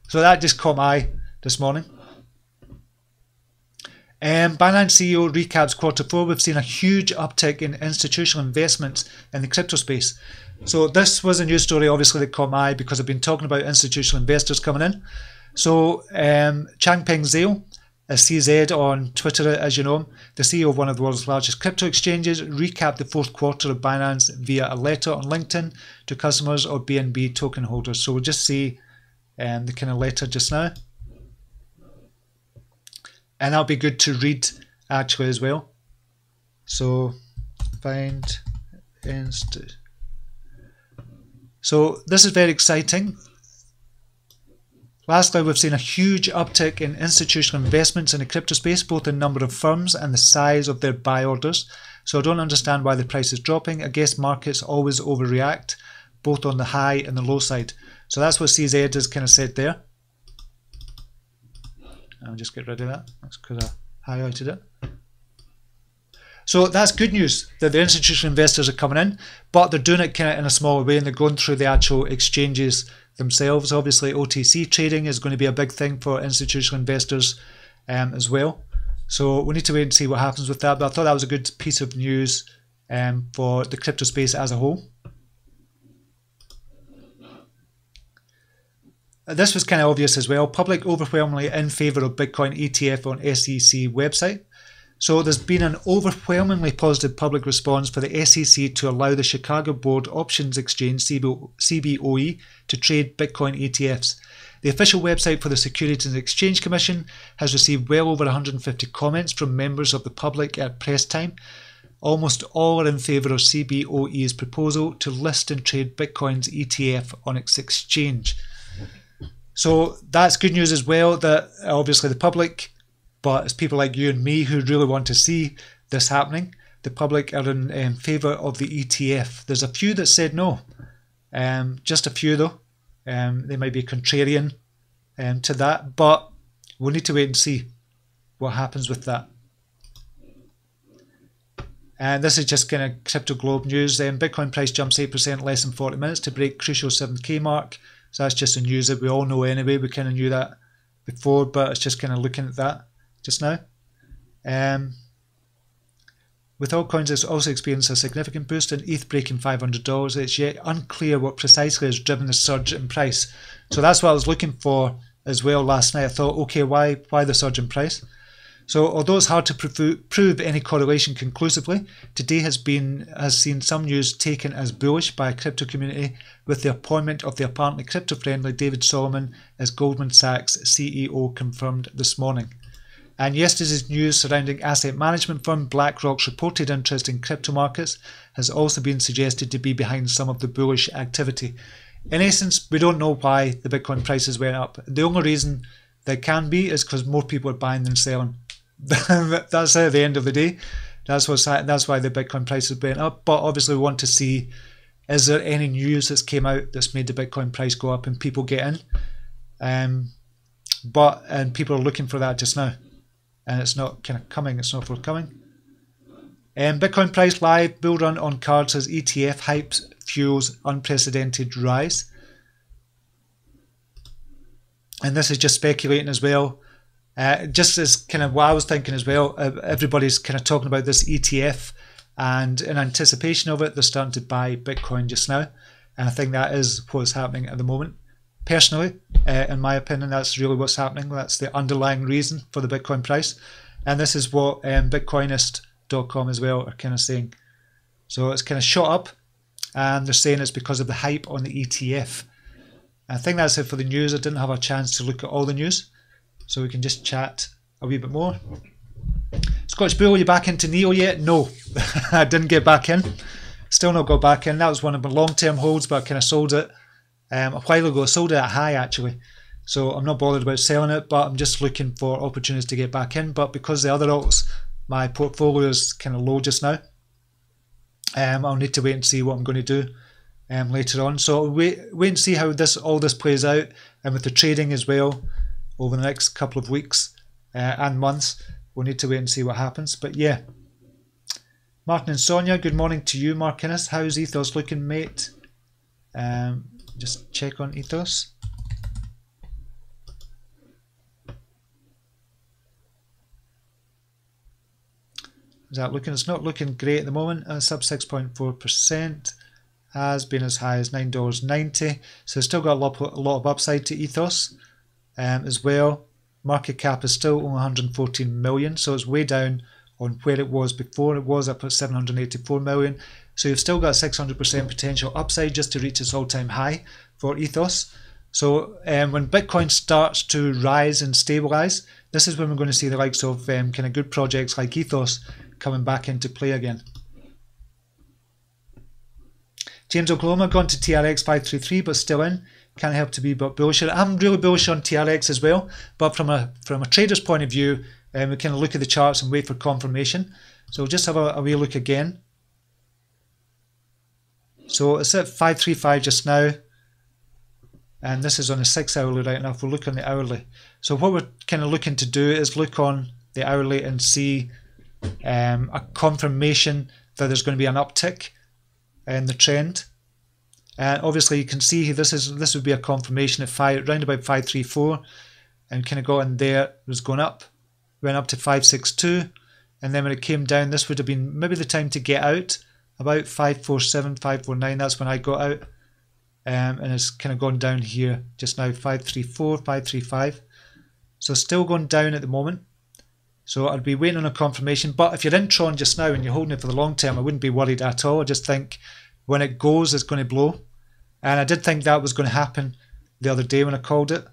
So that just caught my eye this morning. Binance CEO recaps Q4. We've seen a huge uptick in institutional investments in the crypto space. So this was a news story obviously that caught my eye because I've been talking about institutional investors coming in. So Changpeng Zhao, a CZ on Twitter as you know him, the CEO of one of the world's largest crypto exchanges, recapped the fourth quarter of Binance via a letter on LinkedIn to customers or BNB token holders. So we'll just see the kind of letter just now. And that'll be good to read actually as well. So find inst. So this is very exciting. Lastly, we've seen a huge uptick in institutional investments in the crypto space, both in number of firms and the size of their buy orders. So I don't understand why the price is dropping. I guess markets always overreact, both on the high and the low side. So that's what CZ has kind of said there. I'll just get rid of that. That's because I highlighted it. So that's good news that the institutional investors are coming in, but they're doing it kind of in a smaller way and they're going through the actual exchanges themselves. Obviously, OTC trading is going to be a big thing for institutional investors as well. So we need to wait and see what happens with that. But I thought that was a good piece of news for the crypto space as a whole. This was kind of obvious as well. Public overwhelmingly in favour of Bitcoin ETF on SEC website. So there's been an overwhelmingly positive public response for the SEC to allow the Chicago Board Options Exchange, CBOE, to trade Bitcoin ETFs. The official website for the Securities and Exchange Commission has received well over 150 comments from members of the public at press time. Almost all are in favour of CBOE's proposal to list and trade Bitcoin's ETF on its exchange. So that's good news as well, that obviously the public, but it's people like you and me who really want to see this happening. The public are in favour of the ETF. There's a few that said no, just a few though. They might be contrarian to that, but we'll need to wait and see. what happens with that. And this is just kind of crypto globe news. Bitcoin price jumps 8% less than 40 minutes to break crucial 7K mark. So that's just the news that we all know anyway. We kind of knew that before, but it's just kind of looking at that just now. With altcoins, it's also experienced a significant boost in ETH breaking $500. It's yet unclear what precisely has driven the surge in price. So that's what I was looking for as well last night. I thought, okay, why the surge in price? So although it's hard to prove any correlation conclusively, today has seen some news taken as bullish by a crypto community with the appointment of the apparently crypto-friendly David Solomon as Goldman Sachs CEO confirmed this morning. And yesterday's news surrounding asset management firm BlackRock's reported interest in crypto markets has also been suggested to be behind some of the bullish activity. In essence, we don't know why the Bitcoin prices went up. The only reason they can be is because more people are buying than selling. That's at the end of the day. That's why the Bitcoin prices went up. But obviously, we want to see, is there any news that's came out that's made the Bitcoin price go up and people get in? And people are looking for that just now, and it's not kind of coming. It's not forthcoming. Bitcoin price live, bull run on cards as ETF hype fuels unprecedented rise. And this is just speculating as well. Just as kind of what I was thinking as well, everybody's kind of talking about this ETF, and in anticipation of it, they're starting to buy Bitcoin just now. And I think that is what's happening at the moment. Personally, in my opinion, that's really what's happening. That's the underlying reason for the Bitcoin price. And this is what Bitcoinist.com as well are kind of saying. So it's kind of shot up, and they're saying it's because of the hype on the ETF. I think that's it for the news. I didn't have a chance to look at all the news, so we can just chat a wee bit more. Scottish Bull, are you back into Neo yet? No, I didn't get back in. Still not got back in. That was one of my long-term holds, but I kind of sold it a while ago. I sold it at high actually, so I'm not bothered about selling it, but I'm just looking for opportunities to get back in. But because the other alts, my portfolio is kind of low just now, I'll need to wait and see what I'm going to do later on. So wait and see how all this plays out, and with the trading as well over the next couple of weeks and months, we'll need to wait and see what happens. But yeah, Martin and Sonia, good morning to you. Mark Innes, how's Ethos looking, mate? Just check on Ethos. Is that looking? It's not looking great at the moment. It's up 6.4%. Has been as high as $9.90. So it's still got a lot of upside to Ethos as well. Market cap is still only 114 million, so it's way down on where it was before. It was up at 784 million. So you've still got 600% potential upside just to reach its all-time high for Ethos. So when Bitcoin starts to rise and stabilize, this is when we're going to see the likes of kind of good projects like Ethos coming back into play again. James Oklahoma gone to TRX 533, but still in. Can't help to be but bullish. I'm really bullish on TRX as well, but from a trader's point of view, we kind of look at the charts and wait for confirmation. So we'll just have a wee look again. So it's at 535 just now, and this is on the 6 hourly right now. If we look on the hourly, so what we're kind of looking to do is look on the hourly and see a confirmation that there's going to be an uptick in the trend. And obviously you can see this would be a confirmation at around about 534, and kind of got in there. It was going up, went up to 562, and then when it came down, this would have been maybe the time to get out. About 547, 549, that's when I got out, and it's kind of gone down here just now, 534, 535. So still going down at the moment. So I'd be waiting on a confirmation. But if you're in Tron just now and you're holding it for the long term, I wouldn't be worried at all. I just think when it goes, it's going to blow. And I did think that was going to happen the other day when I called it.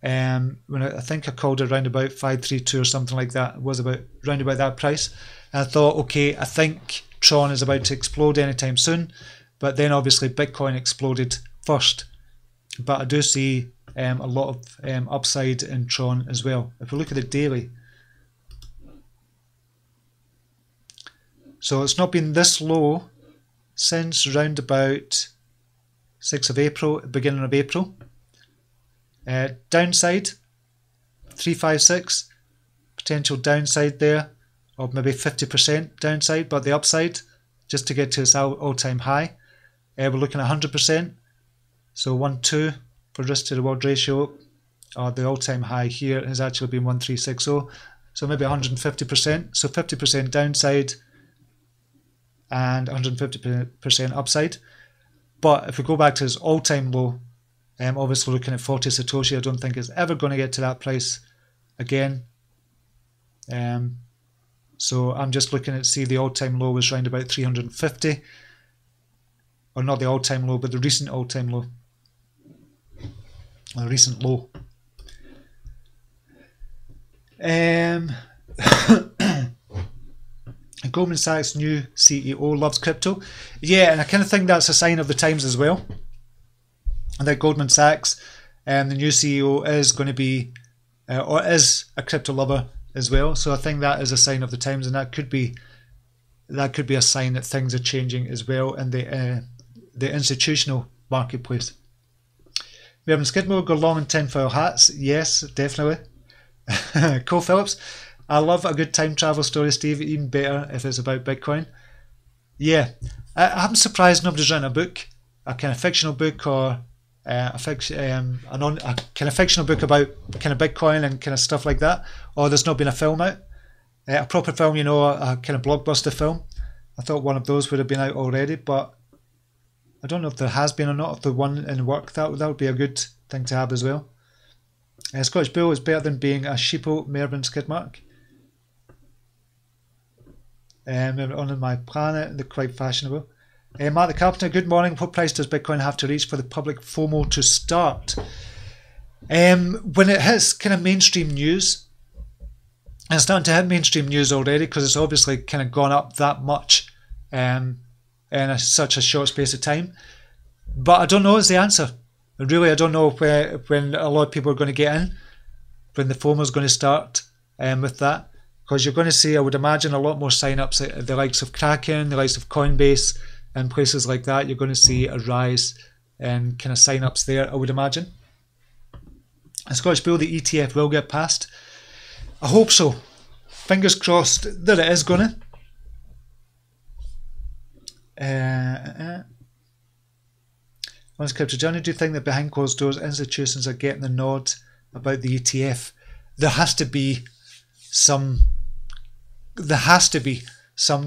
I think I called it around about 532 or something like that. It was around about that price. And I thought, okay, I think Tron is about to explode anytime soon. But then obviously Bitcoin exploded first. But I do see a lot of upside in Tron as well. If we look at the daily, so it's not been this low since around about 6th of April, beginning of April. Downside 356, potential downside there, or maybe 50% downside, but the upside, just to get to its all-time high, we're looking at 100%. So 1-2 for risk to reward ratio, or the all-time high here has actually been 1360, so maybe 150%. So 50% downside and 150% upside. But if we go back to its all-time low, obviously looking at 40 Satoshi, I don't think it's ever going to get to that price again. So I'm just looking at, see, the all-time low was around about 350, or not the all-time low, but the recent all-time low, or the recent low. Goldman Sachs' new CEO loves crypto. Yeah, and I kind of think that's a sign of the times as well. And that Goldman Sachs, the new CEO, is going to be, or is a crypto lover as well. So I think that is a sign of the times, and that could be a sign that things are changing as well in the institutional marketplace. We have in Skidmore go long in tinfoil hats. Yes, definitely. Cole Phillips, I love a good time travel story, Steve, even better if it's about Bitcoin. Yeah, I'm surprised nobody's written a book, a kind of fictional book, or a kind of fictional book about kind of Bitcoin and kind of stuff like that, or there's not been a film out, a proper film, you know, a kind of blockbuster film. I thought one of those would have been out already, but I don't know if there has been or not. If the one in work, that would be a good thing to have as well. Scottish Bull is better than being a sheeple, Mervyn Skidmark. On my planet, they're quite fashionable. Mark the Carpenter, good morning. What price does Bitcoin have to reach for the public FOMO to start? When it hits kind of mainstream news, and it's starting to hit mainstream news already because it's obviously kind of gone up that much in such a short space of time. But I don't know is the answer. Really, I don't know when a lot of people are going to get in, when the FOMO is going to start with that. Because you're going to see, I would imagine, a lot more sign-ups at the likes of Kraken, the likes of Coinbase, and places like that. You're going to see a rise in kind of sign-ups there, I would imagine. And Scottish Bull, the ETF will get passed. I hope so. Fingers crossed that it is going to. Once Crypto Johnny, do you think that behind closed doors institutions are getting the nod about the ETF? There has to be some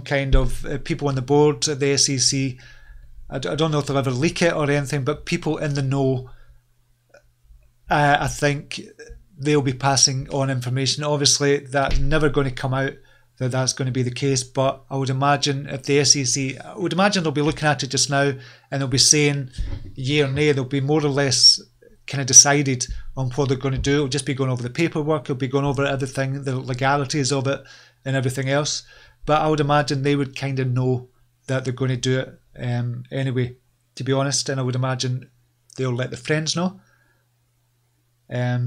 kind of people on the board at the SEC. I don't know if they'll ever leak it or anything, but people in the know, I think they'll be passing on information. Obviously, that's never going to come out that that's going to be the case, but I would imagine if the SEC, I would imagine they'll be looking at it just now and they'll be saying yea or nay. They'll be more or less kind of decided on what they're going to do. It'll just be going over the paperwork, it'll be going over everything, the legalities of it and everything else. But I would imagine they would kind of know that they're going to do it anyway, to be honest, and I would imagine they'll let the friends know. I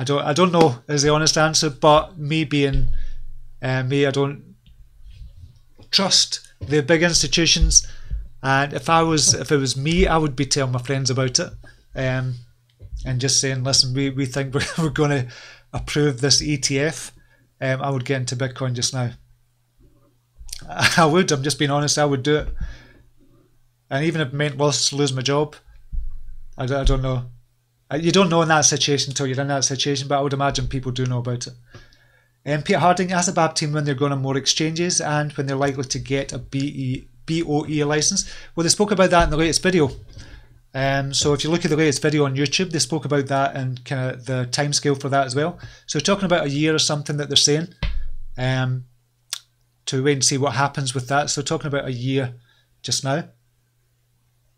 don't know is the honest answer, but me being me, I don't trust the big institutions, and if it was me, I would be telling my friends about it, and just saying, listen, we think we're going to approve this ETF. I would get into Bitcoin just now. I would. I'm just being honest. I would do it, and even if it meant lose my job, I don't know. You don't know in that situation until you're in that situation, but I would imagine people do know about it. Peter Harding, asked the BABB team when they're going on more exchanges and when they're likely to get a BOE license. Well, they spoke about that in the latest video. So if you look at the latest video on YouTube, they spoke about that and kind of the timescale for that as well. So talking about a year or something that they're saying, to wait and see what happens with that. So talking about a year just now,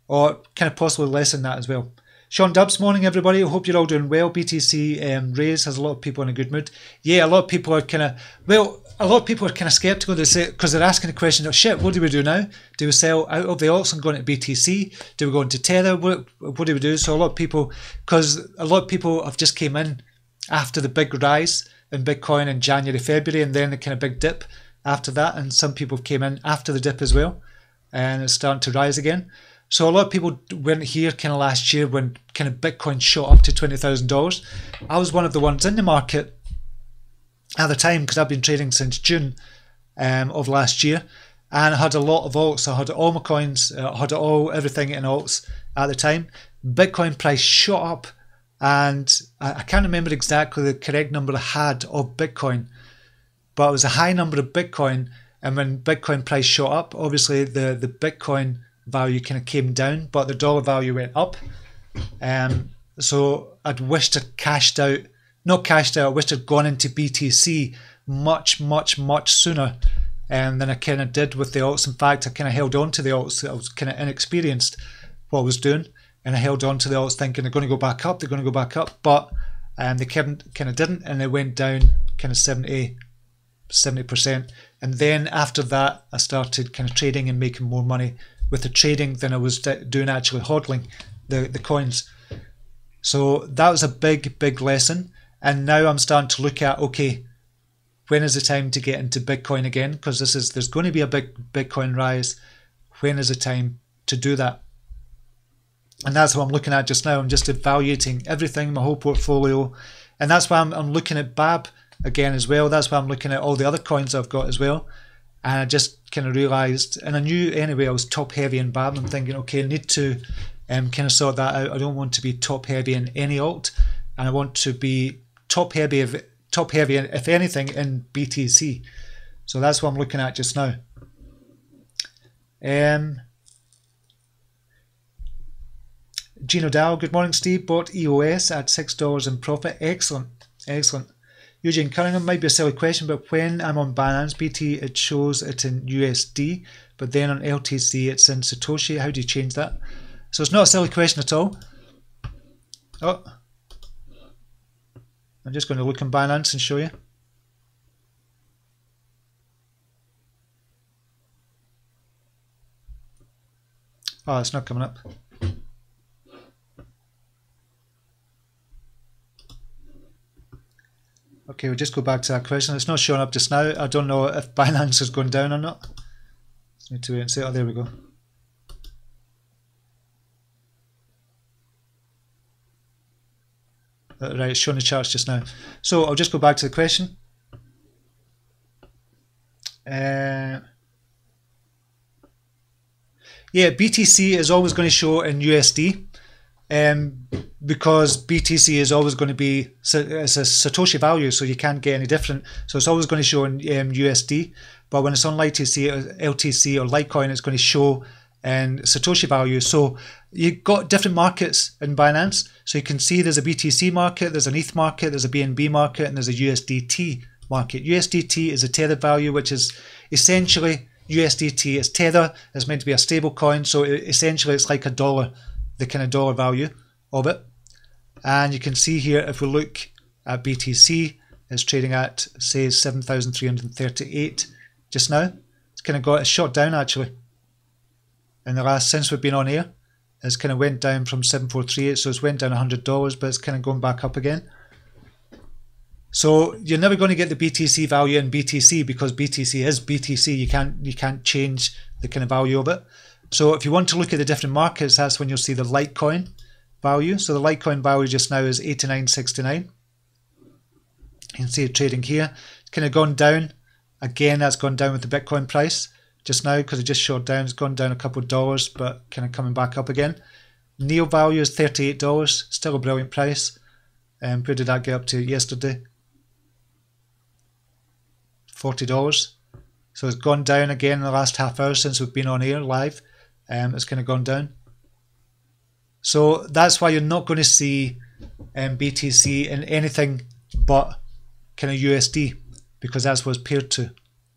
or kind of possibly less than that as well. Sean Dubs, morning everybody. I hope you're all doing well. BTC raise has a lot of people in a good mood. Yeah, a lot of people are kind of skeptical. They say, because they're asking the question, oh shit, what do we do now? Do we sell out of the alts and go into BTC? Do we go into Tether? What do we do? So a lot of people have just came in after the big rise in Bitcoin in January, February, and then the kind of big dip after that. And some people came in after the dip as well, and it's starting to rise again. So a lot of people weren't here kind of last year when kind of Bitcoin shot up to $20,000. I was one of the ones in the market at the time, because I've been trading since June of last year, and I had a lot of alts. I had all my coins, I had everything in alts at the time. Bitcoin price shot up, and I can't remember exactly the correct number I had of Bitcoin, but it was a high number of Bitcoin. And when Bitcoin price shot up, obviously the Bitcoin value kind of came down, but the dollar value went up. So I'd wished I'd I wished I'd gone into BTC much sooner than I kind of did with the alts. In fact, I kind of held on to the alts. I was kind of inexperienced what I was doing, and I held on to the alts thinking they're going to go back up, but they kind of didn't, and they went down kind of 70%. And then after that, I started kind of trading and making more money with the trading than I was doing actually hodling the coins. So that was a big lesson. And now I'm starting to look at, okay, when is the time to get into Bitcoin again? Because there's going to be a big Bitcoin rise. When is the time to do that? And that's what I'm looking at just now. I'm just evaluating everything, my whole portfolio. And that's why I'm looking at BABB again as well. That's why I'm looking at all the other coins I've got as well. And I just kind of realised, and I knew anyway I was top heavy in BABB. I'm thinking, okay, I need to kind of sort that out. I don't want to be top heavy in any alt, and I want to be top heavy if anything in BTC. So that's what I'm looking at just now. Gino Dow, good morning Steve, bought EOS at $6 in profit. Excellent. Eugene Cunningham, might be a silly question, but when I'm on Binance BT it shows it in USD, but then on LTC it's in Satoshi. How do you change that? So it's not a silly question at all. Oh, I'm just going to look on Binance and show you. Oh, it's not coming up. Okay, we'll just go back to that question. It's not showing up just now. I don't know if Binance is going down or not. Just need to wait and see. Oh, there we go. Right, it's showing the charts just now. So I'll just go back to the question. Yeah, BTC is always going to show in USD. Because BTC is always going to be, it's a Satoshi value, so you can't get any different. So it's always going to show in USD, but when it's on LTC or Litecoin, it's going to show in Satoshi value. So you've got different markets in Binance. So you can see there's a BTC market, there's an ETH market, there's a BNB market, and there's a USDT market. USDT is a Tether value, which is essentially USDT is Tether. It's meant to be a stable coin, so essentially it's like a dollar, the kind of dollar value of it. And you can see here, if we look at BTC, it's trading at, say, 7,338 just now. It's kind of got a shot down actually. In the last, since we've been on air, it's kind of went down from 7,438, so it's went down $100, but it's kind of going back up again. So you're never going to get the BTC value in BTC because BTC is BTC. You can't change the kind of value of it. So if you want to look at the different markets, that's when you'll see the Litecoin value. So the Litecoin value just now is 89.69. You can see it trading here. It's kind of gone down. Again, that's gone down with the Bitcoin price just now because it just shot down. It's gone down a couple of dollars, but kind of coming back up again. NEO value is $38. Still a brilliant price. Where did that get up to yesterday? $40. So it's gone down again in the last half hour since we've been on air live. It's kind of gone down. So that's why you're not going to see BTC in anything but kind of USD, because that's what it's paired to.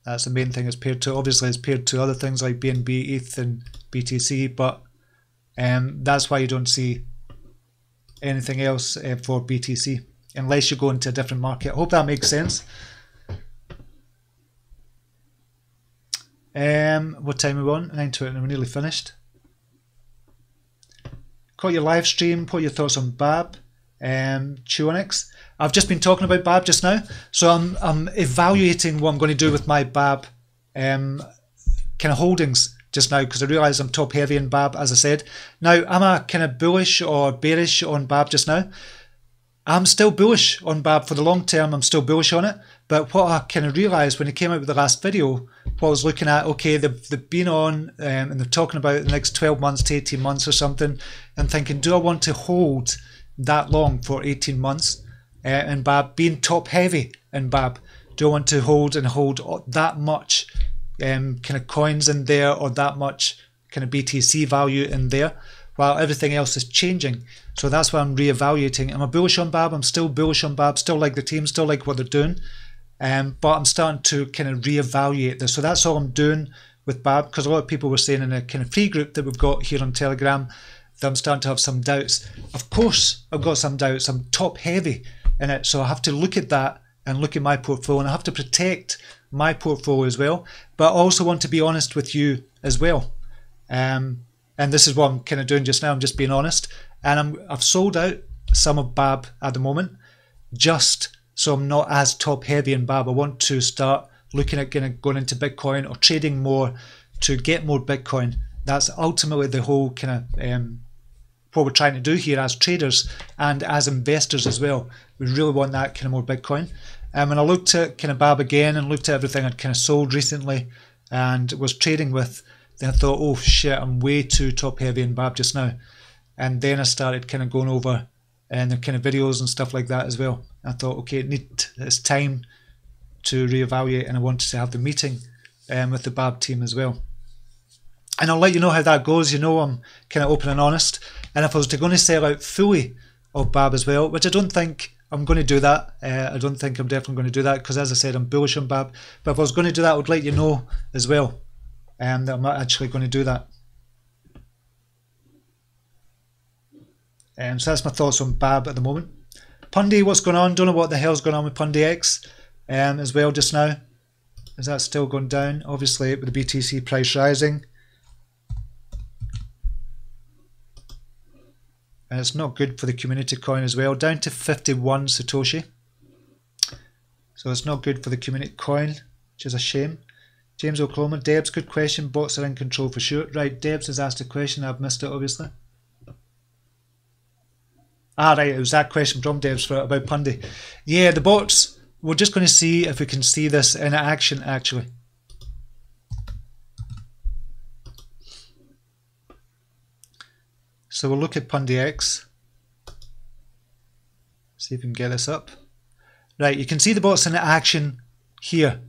That's the main thing it's paired to. Obviously it's paired to other things like BNB, ETH and BTC, but that's why you don't see anything else for BTC unless you go into a different market. I hope that makes sense. What time are we on? 9:20 and we're nearly finished. Caught your live stream. What are your thoughts on BABB? Tuonix. I've just been talking about BABB just now, so I'm evaluating what I'm going to do with my BABB kind of holdings just now, because I realise I'm top heavy in BABB, as I said. Now, am I kind of bullish or bearish on BABB just now? I'm still bullish on BABB for the long term. I'm still bullish on it. But what I kind of realised when it came out with the last video, what I was looking at, okay, they've been on and they're talking about the next 12 months to 18 months or something, and thinking, do I want to hold that long for 18 months in BABB, being top heavy in BABB? Do I want to hold that much kind of coins in there, or that much kind of BTC value in there, while everything else is changing? So that's why I'm reevaluating. Am I bullish on BABB? I'm still bullish on BABB, still like the team, still like what they're doing. But I'm starting to kind of reevaluate this. So that's all I'm doing with BABB, because a lot of people were saying in a kind of free group that we've got here on Telegram that I'm starting to have some doubts. Of course, I've got some doubts. I'm top heavy in it. So I have to look at that and look at my portfolio, and I have to protect my portfolio as well. But I also want to be honest with you as well. And this is what I'm kind of doing just now. I'm just being honest. And I've sold out some of BABB at the moment, just so I'm not as top heavy in BABB. I want to start looking at going into Bitcoin or trading more to get more Bitcoin. That's ultimately the whole kind of what we're trying to do here as traders and as investors as well. We really want that kind of more Bitcoin. And I looked at kind of BABB again and looked at everything I'd kind of sold recently and was trading with. Then I thought, oh shit, I'm way too top heavy in BABB just now. And then I started kind of going over and the kind of videos and stuff like that as well. I thought, okay, it's time to reevaluate, and I wanted to have the meeting with the BABB team as well. And I'll let you know how that goes. You know, I'm kind of open and honest. And if I was going to sell out fully of BABB as well, which I don't think I'm going to do that. I don't think I'm definitely going to do that, because as I said, I'm bullish on BABB. But if I was going to do that, I would let you know as well that I'm not actually going to do that. So that's my thoughts on BABB at the moment. Pundy, what's going on? Don't know what the hell's going on with Pundy X as well just now. Is that still going down? Obviously with the BTC price rising. And it's not good for the community coin as well. Down to 51 Satoshi. So it's not good for the community coin, which is a shame. James Oklahoma, Debs, good question. Bots are in control for sure. Right, Debs has asked a question. I've missed it obviously. Ah, right, it was that question from Debs about Pundy. Yeah, the bots, we're just going to see if we can see this in action actually. So we'll look at Pundy X. See if we can get this up. Right, you can see the bots in action here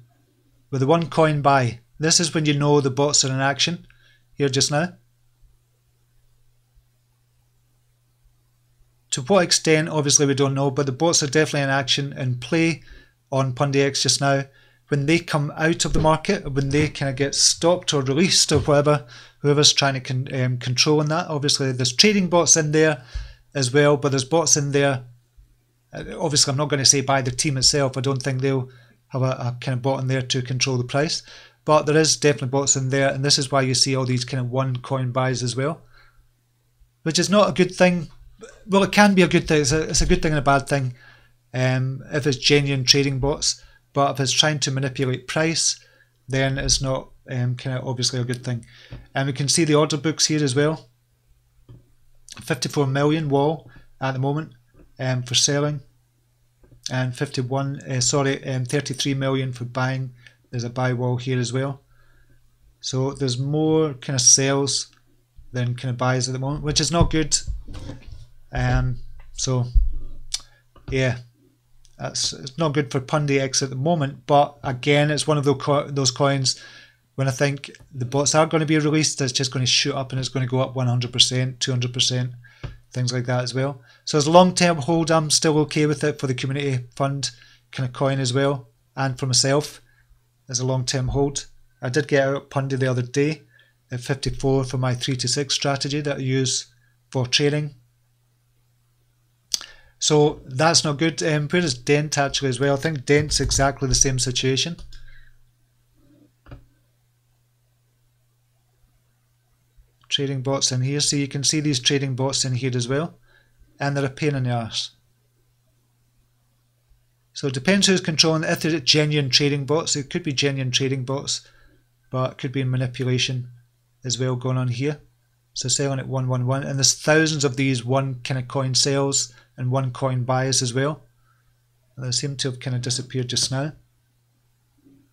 with the one coin buy. This is when you know the bots are in action here just now. To what extent, obviously we don't know, but the bots are definitely in action and play on Pundy X just now. When they come out of the market, when they kind of get stopped or released or whatever, whoever's trying to control that. Obviously there's trading bots in there as well, but there's bots in there. Obviously I'm not going to say by the team itself. I don't think they'll have a kind of bot in there to control the price. But there is definitely bots in there, and this is why you see all these kind of one coin buys as well. Which is not a good thing. Well, it can be a good thing. It's a good thing and a bad thing if it's genuine trading bots. But if it's trying to manipulate price, then it's not kind of obviously a good thing. And we can see the order books here as well. 54 million wall at the moment for selling, and 33 million for buying. There's a buy wall here as well. So there's more kind of sales than kind of buys at the moment, which is not good. So yeah, it's not good for Pundy X at the moment. But again, it's one of those coins when I think the bots are going to be released, it's just going to shoot up and it's going to go up 100%, 200%, things like that as well. So as a long-term hold, I'm still okay with it for the community fund kind of coin as well, and for myself as a long-term hold. I did get out Pundy the other day at 54 for my 3 to 6 strategy that I use for trading. So that's not good. Where is Dent actually as well? I think Dent's exactly the same situation. Trading bots in here. So you can see these trading bots in here as well. And they're a pain in the arse. So it depends who's controlling. If they're genuine trading bots, it could be genuine trading bots. But it could be manipulation as well going on here. So selling at 111, and there's thousands of these one kind of coin sales and one coin buys as well. They seem to have kind of disappeared just now.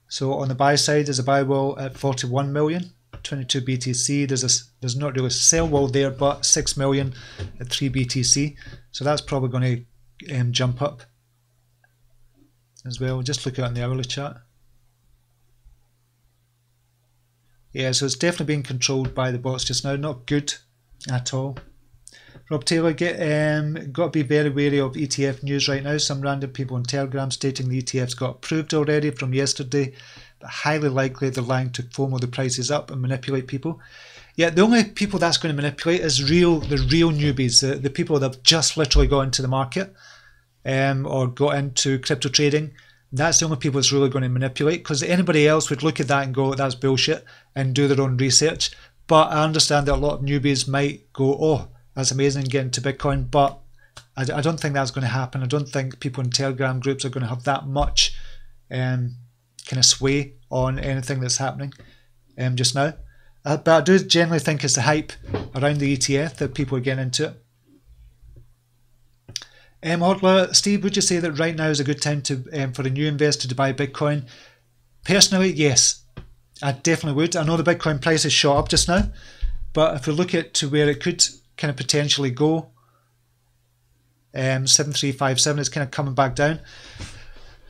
So on the buy side, there's a buy wall at 41 million, 22 BTC. There's not really a sell wall there, but 6 million at 3 BTC. So that's probably going to jump up as well. Just look at it on the hourly chart. Yeah, so it's definitely being controlled by the bots just now. Not good at all. Rob Taylor, got to be very wary of ETF news right now. Some random people on Telegram stating the ETFs got approved already from yesterday, but highly likely they're lying to FOMO the prices up and manipulate people. Yeah, the only people that's going to manipulate is the real newbies, the people that have just literally got into the market or got into crypto trading. That's the only people it's really going to manipulate, because anybody else would look at that and go, that's bullshit, and do their own research. But I understand that a lot of newbies might go, oh, that's amazing, get into Bitcoin, but I don't think that's going to happen. I don't think people in Telegram groups are going to have that much kind of sway on anything that's happening just now. But I do generally think it's the hype around the ETF that people are getting into it. Hodler, Steve, would you say that right now is a good time to for a new investor to buy Bitcoin? Personally, yes, I definitely would. I know the Bitcoin price has shot up just now, but if we look at to where it could kind of potentially go, 7357, it's kind of coming back down.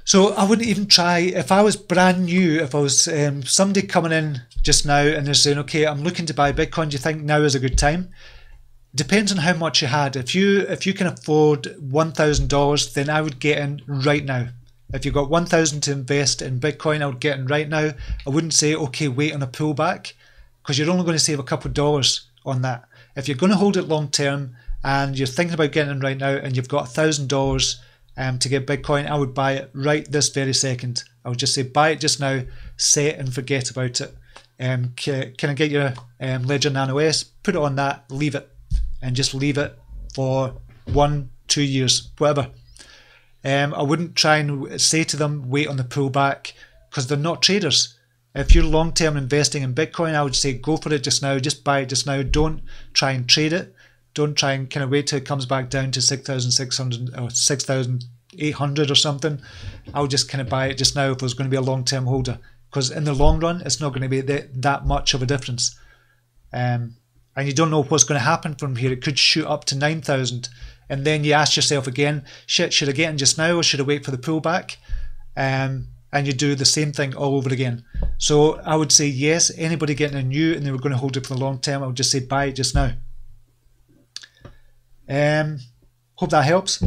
So I wouldn't even try, if I was brand new, if I was somebody coming in just now and they're saying, okay, I'm looking to buy Bitcoin, do you think now is a good time? Depends on how much you had. If you can afford $1,000, then I would get in right now. If you've got $1,000 to invest in Bitcoin, I would get in right now. I wouldn't say, okay, wait on a pullback, because you're only going to save a couple of dollars on that. If you're going to hold it long term and you're thinking about getting in right now and you've got $1,000 to get Bitcoin, I would buy it right this very second. I would just say buy it just now, set and forget about it. Can I get your Ledger Nano S? Put it on that, leave it, and just leave it for 1-2 years, whatever. I wouldn't try and say to them, wait on the pullback, because they're not traders. If you're long-term investing in Bitcoin, I would say go for it just now, just buy it just now. Don't try and trade it. Don't try and kind of wait till it comes back down to 6,600 or 6,800 or something. I would just kind of buy it just now if it was going to be a long-term holder, because in the long run, it's not going to be that much of a difference. And you don't know what's going to happen from here. It could shoot up to 9,000. And then you ask yourself again, shit, should I get in just now or should I wait for the pullback? And you do the same thing all over again. So I would say yes, anybody getting in new and they were going to hold it for the long term, I would just say buy it just now. Hope that helps.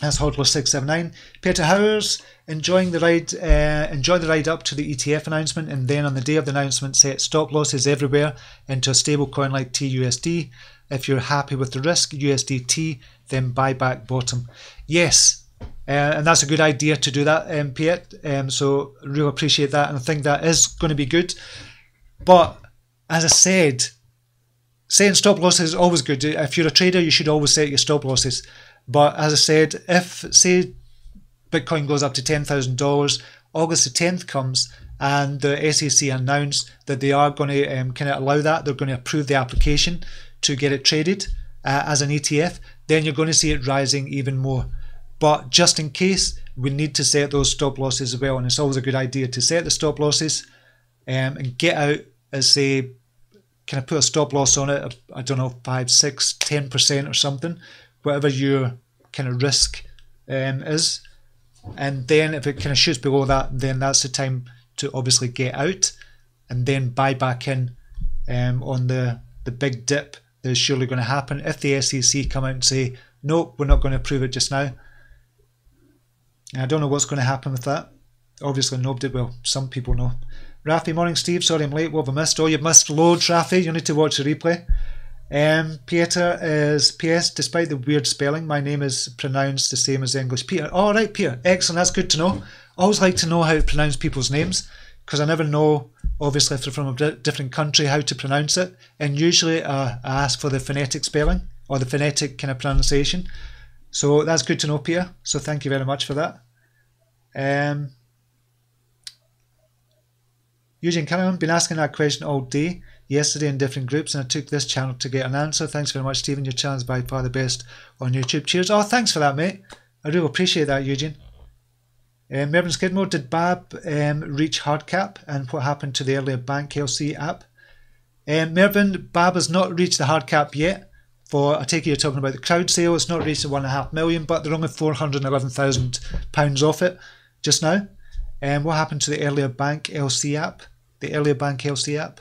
That's Hodler679. Peter Howers, enjoy the ride up to the ETF announcement, and then on the day of the announcement set stop losses everywhere into a stable coin like TUSD. If you're happy with the risk, USDT, then buy back bottom. Yes, and that's a good idea to do that, Piet. So really appreciate that, and I think that is going to be good. But as I said, setting stop losses is always good. If you're a trader, you should always set your stop losses. But as I said, if, say, Bitcoin goes up to $10,000, August the 10th comes and the SEC announce that they are going to kind of allow that, they're going to approve the application to get it traded as an ETF, then you're going to see it rising even more. But just in case, we need to set those stop losses as well, and it's always a good idea to set the stop losses and get out as, say, kind of put a stop loss on it, I don't know, 5, 6, 10% or something, whatever your kind of risk is. And then if it kind of shoots below that, then that's the time to obviously get out and then buy back in on the big dip that is surely going to happen if the SEC come out and say, nope, we're not going to approve it just now. And I don't know what's going to happen with that. Obviously nobody will. Some people know. Rafi, morning Steve, sorry I'm late, what have I missed? Oh, you've missed loads, Rafi, you need to watch the replay. Peter is PS, despite the weird spelling, my name is pronounced the same as English. Peter, alright Peter, excellent, that's good to know. I always like to know how to pronounce people's names, because I never know, obviously if they're from a different country, how to pronounce it, and usually I ask for the phonetic spelling, or the phonetic kind of pronunciation. So that's good to know, Peter, so thank you very much for that. Eugene Cunningham, been asking that question all day. yesterday in different groups, and I took this channel to get an answer. Thanks very much, Stephen. Your channel is by far the best on YouTube. Cheers. Oh, thanks for that, mate. I really appreciate that, Eugene. Mervyn Skidmore, did BABB reach hard cap, and what happened to the earlier Bank LC app? Mervyn, BABB has not reached the hard cap yet. I take it you're talking about the crowd sale. It's not reached the 1.5 million, but they're only £411,000 off it just now. What happened to the earlier Bank LC app? The earlier Bank LC app?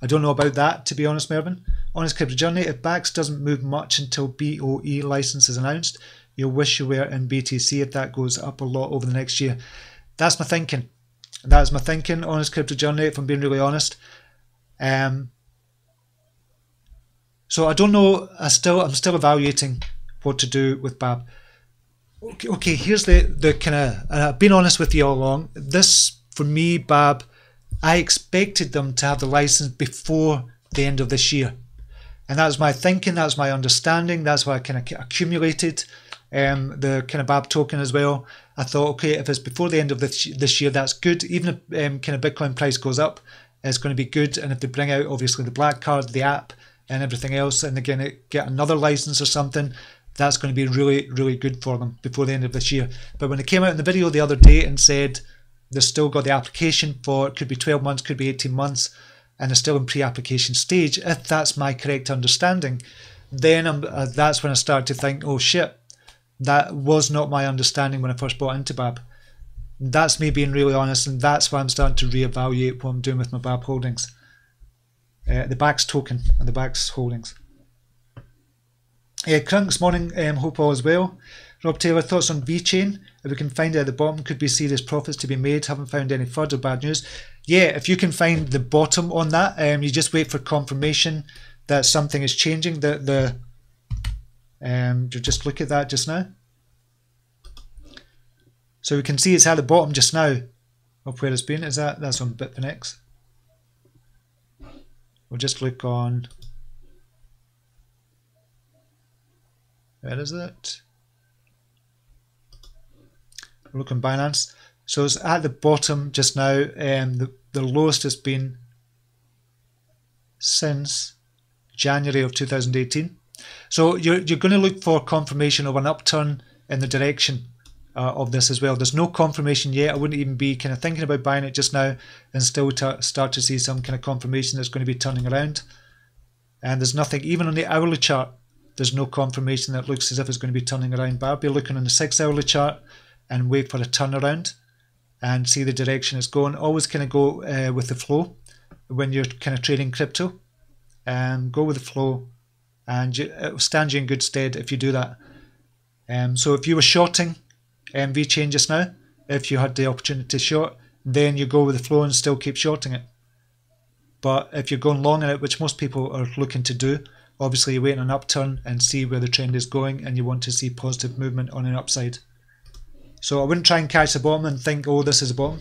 I don't know about that, to be honest, Mervyn. Honest Crypto Journey, if BAX doesn't move much until BOE license is announced, you'll wish you were in BTC if that goes up a lot over the next year. That's my thinking. That is my thinking, Honest Crypto Journey, if I'm being really honest. So I don't know. I'm still evaluating what to do with BABB. Okay, here's the kind of. I've been honest with you all along. This, for me, BABB, I expected them to have the license before the end of this year, and that's my thinking. That's my understanding. That's why I kind of accumulated the kind of BABB token as well. I thought, okay, if it's before the end of this year, that's good. Even if kind of Bitcoin price goes up, it's going to be good. And if they bring out obviously the black card, the app, and everything else, and again get another license or something, that's going to be really, really good for them before the end of this year. But when it came out in the video the other day and said they've still got the application for, it could be 12 months, could be 18 months, and they're still in pre-application stage, if that's my correct understanding, then that's when I started to think, oh shit, that was not my understanding when I first bought into BABB. That's me being really honest, and that's why I'm starting to reevaluate what I'm doing with my BABB holdings. The BAX token and the BAX holdings. Crunks, morning, hope all is well. Rob Taylor, thoughts on VeChain? If we can find it at the bottom, could be serious profits to be made. Haven't found any further bad news. Yeah, if you can find the bottom on that, you just wait for confirmation that something is changing. You just look at that just now. So we can see it's at the bottom just now of where it's been. Is that's on Bitfinex. We'll just look on, where is it? We'll look on Binance. So it's at the bottom just now. The lowest it's been since January of 2018. So you're going to look for confirmation of an upturn in the direction of this as well. There's no confirmation yet. I wouldn't even be kind of thinking about buying it just now and still start to see some kind of confirmation that's going to be turning around. And there's nothing, even on the hourly chart, there's no confirmation that looks as if it's going to be turning around. But I'll be looking on the 6 hourly chart and wait for a turnaround and see the direction it's going. Always kind of go with the flow when you're kind of trading crypto. Go with the flow, and it will stand you in good stead if you do that. So if you were shorting VeChain just now, if you had the opportunity to short, then you go with the flow and still keep shorting it. But if you're going long in it, which most people are looking to do, obviously you wait on an upturn and see where the trend is going, and you want to see positive movement on an upside. So I wouldn't try and catch the bottom and think, oh, this is the bottom.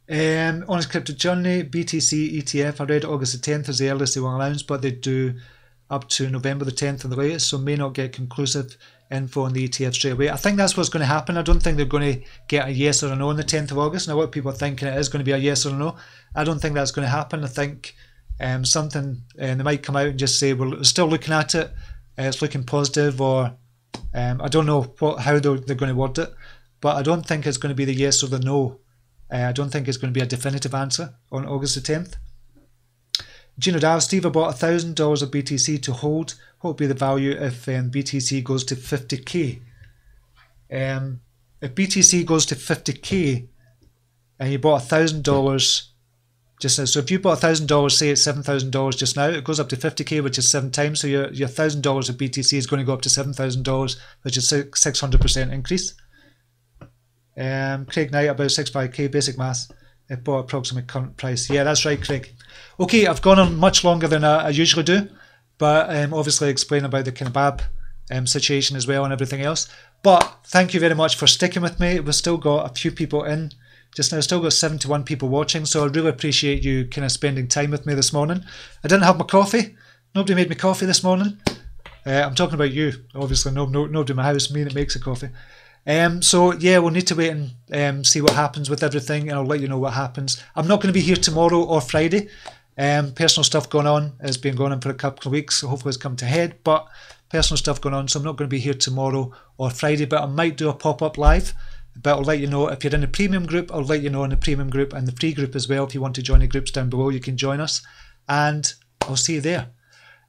Honest Crypto Journey, BTC ETF, I read August the 10th as the earliest they will announce, but they do up to November the 10th on the latest, so may not get conclusive info on the ETF straight away. I think that's what's going to happen. I don't think they're going to get a yes or a no on the 10th of August. Now what people are thinking it is going to be a yes or a no, I don't think that's going to happen. I think something, they might come out and just say, we're still looking at it, it's looking positive, or I don't know how they're going to word it, but I don't think it's going to be the yes or the no. I don't think it's going to be a definitive answer on August the 10th. Gino Dow, Steve, I bought $1,000 of BTC to hold. What will be the value if BTC goes to 50k? If BTC goes to 50k and you bought $1,000 just now, so if you bought $1,000, say it's $7,000 just now, it goes up to 50k, which is 7 times. So your $1,000 of BTC is going to go up to $7,000, which is 600% increase. Craig Knight, about 65k, basic math. It bought approximate current price. Yeah, that's right, Craig. Okay, I've gone on much longer than I usually do, but obviously explain about the kind of BABB situation as well and everything else. But thank you very much for sticking with me. We've still got a few people in just now. Still got 71 people watching, so I really appreciate you kind of spending time with me this morning. I didn't have my coffee. Nobody made me coffee this morning. I'm talking about you, obviously. Nobody in my house, me that makes the coffee. So yeah, we'll need to wait and see what happens with everything, and I'll let you know what happens. I'm not going to be here tomorrow or Friday. Personal stuff going on has been going on for a couple of weeks, so hopefully it's come to head, but personal stuff going on, so I'm not going to be here tomorrow or Friday, but I might do a pop-up live. But I'll let you know if you're in the premium group. I'll let you know in the premium group and the free group as well. If you want to join the groups down below, you can join us, and I'll see you there.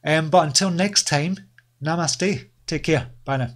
But until next time, namaste. Take care. Bye now.